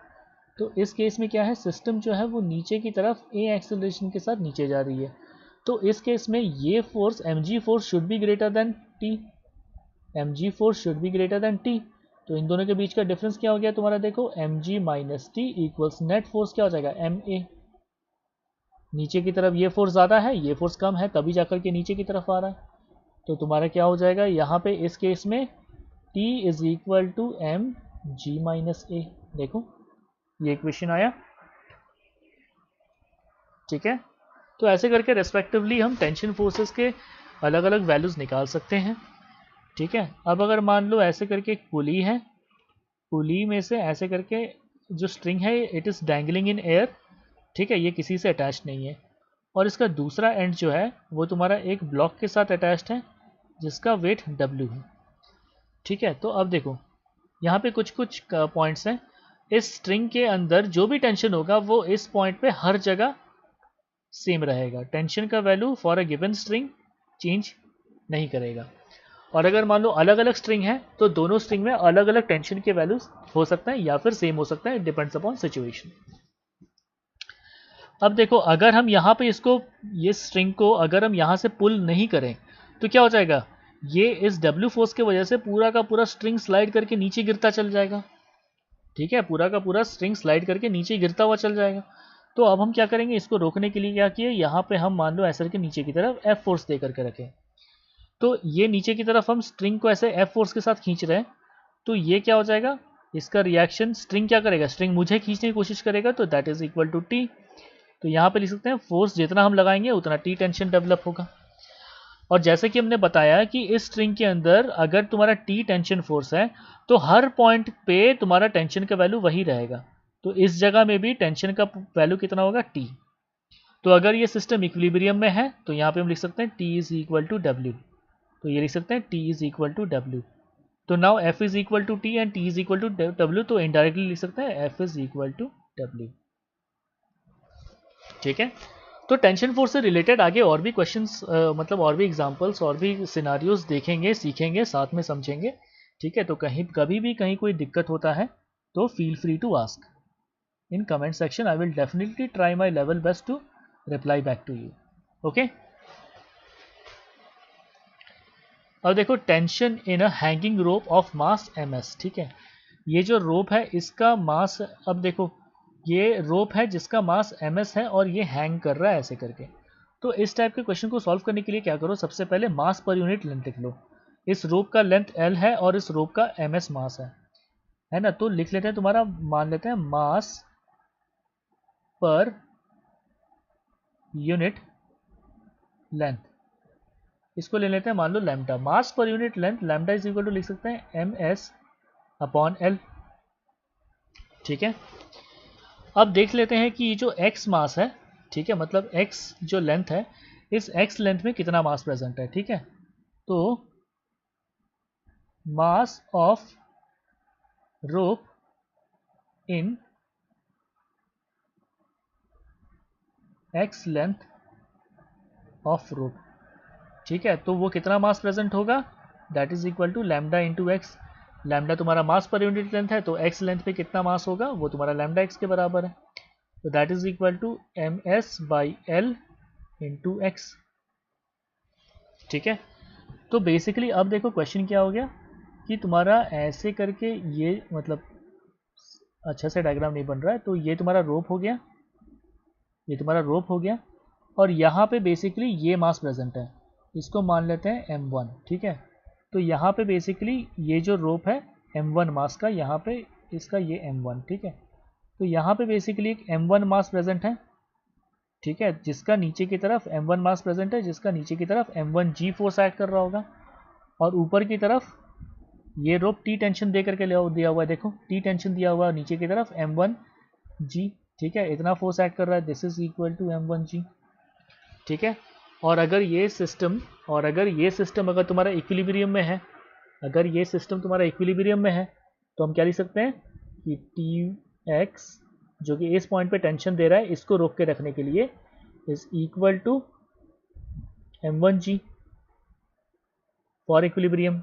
Speaker 1: तो इस केस में क्या है, सिस्टम जो है वो नीचे की तरफ ए एक्सेलरेशन के साथ नीचे जा रही है। तो इस केस में ये force mg force should be greater then t, mg force should be greater then t। तो इन दोनों के बीच का डिफरेंस क्या हो गया तुम्हारा, देखो mg minus T equals net force क्या हो जाएगा, ma। नीचे की तरफ ये फोर्स ज़्यादा है, ये फोर्स कम है, तभी जाकर के नीचे की तरफ आ रहा है। तो तुम्हारा क्या हो जाएगा यहाँ पे इस केस में T is equal to m g minus a. देखो ये इक्वेशन आया, ठीक है। तो ऐसे करके रेस्पेक्टिवली हम टेंशन फोर्सेस के अलग अलग वैल्यूज निकाल सकते हैं, ठीक है। अब अगर मान लो ऐसे करके एक पुली है, पुली में से ऐसे करके जो स्ट्रिंग है it is dangling in air, ठीक है, ये किसी से अटैच नहीं है। और इसका दूसरा एंड जो है वो तुम्हारा एक ब्लॉक के साथ अटैच्ड है जिसका वेट W है, ठीक है। तो अब देखो यहाँ पे कुछ कुछ पॉइंट्स हैं। इस स्ट्रिंग के अंदर जो भी टेंशन होगा वो इस पॉइंट पे हर जगह सेम रहेगा। टेंशन का value for a given string change नहीं करेगा। और अगर मान लो अलग अलग स्ट्रिंग है तो दोनों स्ट्रिंग में अलग अलग टेंशन के वैल्यूज हो सकते हैं या फिर सेम हो सकता है, इट डिपेंड्स अपॉन सिचुएशन। अब देखो अगर हम यहाँ पे ये स्ट्रिंग को अगर हम यहाँ से पुल नहीं करें तो क्या हो जाएगा, ये इस W फोर्स की वजह से पूरा का पूरा स्ट्रिंग स्लाइड करके नीचे गिरता चल जाएगा, ठीक है, पूरा का पूरा स्ट्रिंग स्लाइड करके नीचे गिरता हुआ चल जाएगा। तो अब हम क्या करेंगे, इसको रोकने के लिए क्या किए, यहाँ पे हम मान लो ऐसे करके नीचे की तरफ F फोर्स दे करके रखें। तो ये नीचे की तरफ हम स्ट्रिंग को ऐसे F फोर्स के साथ खींच रहे हैं, तो ये क्या हो जाएगा, इसका रिएक्शन स्ट्रिंग क्या करेगा, स्ट्रिंग मुझे खींचने की कोशिश करेगा, तो that is equal to T। तो यहाँ पे लिख सकते हैं फोर्स जितना हम लगाएंगे उतना T टेंशन डेवलप होगा। और जैसे कि हमने बताया कि इस स्ट्रिंग के अंदर अगर तुम्हारा T टेंशन फोर्स है तो हर पॉइंट पे तुम्हारा टेंशन का वैल्यू वही रहेगा। तो इस जगह में भी टेंशन का वैल्यू कितना होगा, T। तो अगर ये सिस्टम इक्विलिब्रियम में है तो यहाँ पे हम लिख सकते हैं T is equal to W। तो ये लिख सकते हैं T is equal to W। तो now F is equal to T and T is equal to W, तो इनडायरेक्टली लिख सकते हैं F is equal to W, ठीक है। तो टेंशन फोर्स से रिलेटेड आगे और भी क्वेश्चंस मतलब और भी एग्जांपल्स और भी सिनारियोज देखेंगे, सीखेंगे, साथ में समझेंगे। ठीक है, तो कभी भी कहीं कोई दिक्कत होता है तो feel free to ask in comment section. I will definitely try my level best to reply back to you. Okay, अब देखो tension in a hanging rope of mass ms। ठीक है, ये जो रोप है इसका मास, अब देखो ये रोप है जिसका मास ms है और ये हैंग कर रहा है ऐसे करके। तो इस टाइप के क्वेश्चन को सॉल्व करने के लिए क्या करो, सबसे पहले मास पर यूनिट लेंथ लिख लो। इस रोप का लेंथ l है और इस रोप का ms मास है ना। तो लिख लेते हैं, तुम्हारा मान लेते हैं मास पर यूनिट लेंथ, इसको ले लेते हैं मान लो लैम्डा। मास पर unit length lambda is equal to लिख सकते हैं ms अपॉन l। ठीक है, अब देख लेते हैं कि जो x मास है, ठीक है, मतलब x जो लेंथ है, इस x लेंथ में कितना मास प्रेजेंट है। ठीक है, तो mass of rope in x length of rope. ठीक है, तो वो कितना मास प्रेजेंट होगा, that is equal to lambda into x. Lambda तुम्हारा मास पर यूनिट लेंथ है, तो x लेंथ पे कितना मास होगा, वो तुम्हारा लैम्डा x के बराबर है। तो that is equal to ms by l into x. ठीक है, तो बेसिकली अब देखो क्वेश्चन क्या हो गया कि तुम्हारा ऐसे करके ये मतलब अच्छा से डायग्राम नहीं बन रहा है, तो ये तुम्हारा रोप हो गया, ये तुम्हारा रोप हो गया, और यहाँ पे बेसिकली ये मास प्रेजेंट है, इसको मान लेते हैं m1। ठीक है, तो यहाँ पे बेसिकली ये जो रोप है m1 मास का, यहाँ पे इसका ये m1। ठीक है, तो यहाँ पे बेसिकली एक m1 मास प्रेजेंट है। ठीक है, जिसका नीचे की तरफ m1 मास प्रेजेंट है, जिसका नीचे की तरफ m1g फोर्स एक्ट कर रहा होगा, और ऊपर की तरफ ये रोप T टेंशन दे करके दिया हुआ है। देखो T टेंशन दिया हुआ है नीचे की तरफ m1g। ठीक है, इतना फोर्स एक्ट कर रहा है, this is equal to m1g। ठीक है, और अगर ये सिस्टम अगर तुम्हारा इक्विलिब्रियम में है, अगर ये सिस्टम तुम्हारा इक्विलिब्रियम में है, तो हम क्या लिख सकते हैं कि Tx जो कि इस पॉइंट पे टेंशन दे रहा है, इसको रोक के रखने के लिए is equal to m1g for equilibrium.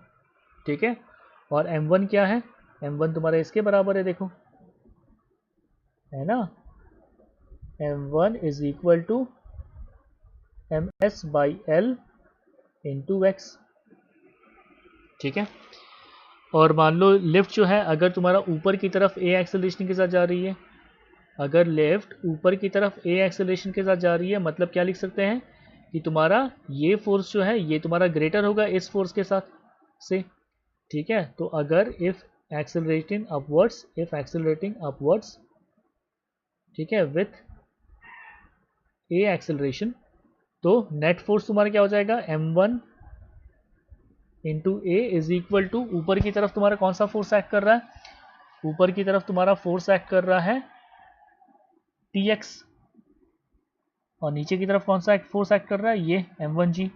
Speaker 1: ठीक है, और m1 क्या है, m1 तुम्हारा इसके बराबर है, देखो है ना, m1 is equal to ms by l into x. ठीक है, और मान लो लिफ्ट जो है अगर तुम्हारा ऊपर की तरफ a एक्सेलरेशन के साथ जा रही है, अगर लिफ्ट ऊपर की तरफ a एक्सेलरेशन के साथ जा रही है, मतलब क्या लिख सकते हैं कि तुम्हारा ये फोर्स जो है ये तुम्हारा ग्रेटर होगा इस फोर्स के साथ से। ठीक है, तो अगर इफ एक्सेलरेटिंग अपवर्ड्स, ठीक है, विथ a एक्सेलरेशन, तो नेट फोर्स तुम्हारा क्या हो जाएगा, m1 into a is equal to, ऊपर की तरफ तुम्हारा कौन सा फोर्स एक्ट कर रहा है, ऊपर की तरफ तुम्हारा फोर्स एक्ट कर रहा है Tx, और नीचे की तरफ कौन सा फोर्स एक्ट कर रहा है, ये m1g।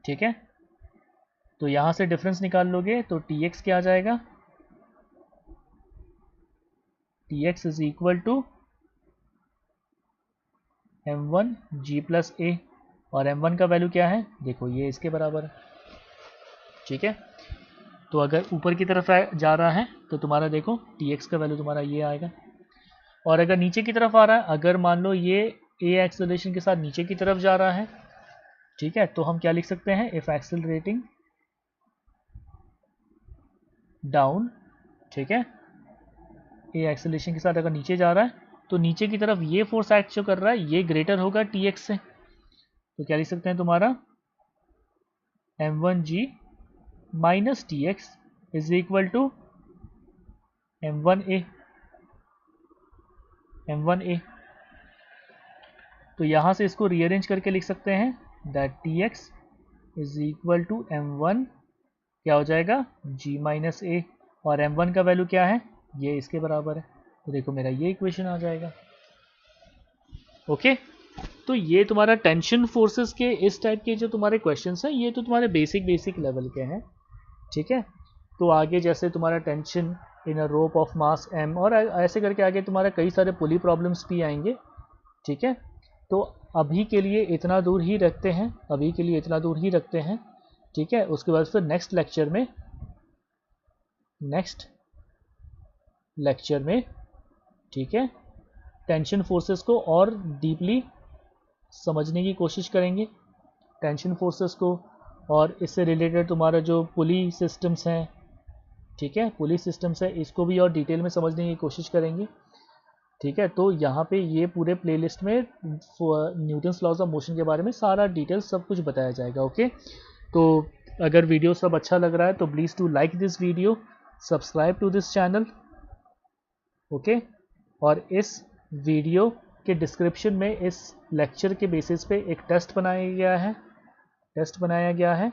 Speaker 1: ठीक है, तो यहां से डिफरेंस निकाल लोगे तो Tx क्या आ जाएगा, Tx is equal to m1g plus a, और m1 का वैल्यू क्या है, देखो ये इसके बराबर है। ठीक है, तो अगर ऊपर की तरफ जा रहा है तो तुम्हारा देखो Tx का वैल्यू तुम्हारा ये आएगा, और अगर नीचे की तरफ आ रहा है, अगर मान लो ये a एक्सेलरेशन के साथ नीचे की तरफ जा रहा है, ठीक है, तो हम क्या लिख सकते हैं, इफ एक्सेलरेटिंग डाउन, ठीक है, a एक्सेलरेशन के साथ अगर नीचे जा रहा है, तो नीचे की तरफ ये फोर्स एक्ट जो कर रहा है ये ग्रेटर होगा Tx से, तो क्या लिख सकते हैं तुम्हारा m1g minus Tx is equal to m1a। तो यहां से इसको रीअरेंज करके लिख सकते हैं that Tx is equal to m1 क्या हो जाएगा, g माइनस a, और m1 का वैल्यू क्या है, ये इसके बराबर है। तो देखो मेरा ये इक्वेशन आ जाएगा। ओके, तो ये तुम्हारा टेंशन फोर्सेस के इस टाइप के जो तुम्हारे क्वेश्चंस हैं, ये तो तुम्हारे बेसिक लेवल के हैं। ठीक है, तो आगे जैसे तुम्हारा tension in a rope of mass m, और ऐसे करके आगे तुम्हारा कई सारे पुली प्रॉब्लम्स भी आएंगे। ठीक है, तो अभी के लिए इतना दूर ही रखते हैं, अभी के लिए इतना दूर ही रखते हैं। ठीक है, उसके बाद फिर नेक्स्ट लेक्चर में ठीक है, टेंशन फोर्सेस को और डीपली समझने की कोशिश करेंगे, टेंशन फोर्सेस को, और इससे रिलेटेड तुम्हारा जो पुली सिस्टम्स हैं, ठीक है, पुली सिस्टम्स है, इसको भी और डिटेल में समझने की कोशिश करेंगे। ठीक है, तो यहाँ पे ये पूरे प्लेलिस्ट में न्यूटन्स लॉज ऑफ मोशन के बारे में सारा डिटेल सब कुछ बताया जाएगा। ओके, तो अगर वीडियो सब अच्छा लग रहा है तो please to like this video, subscribe to this channel. Okay, और इस वीडियो के डिस्क्रिप्शन में इस लेक्चर के बेसिस पे एक टेस्ट बनाया गया है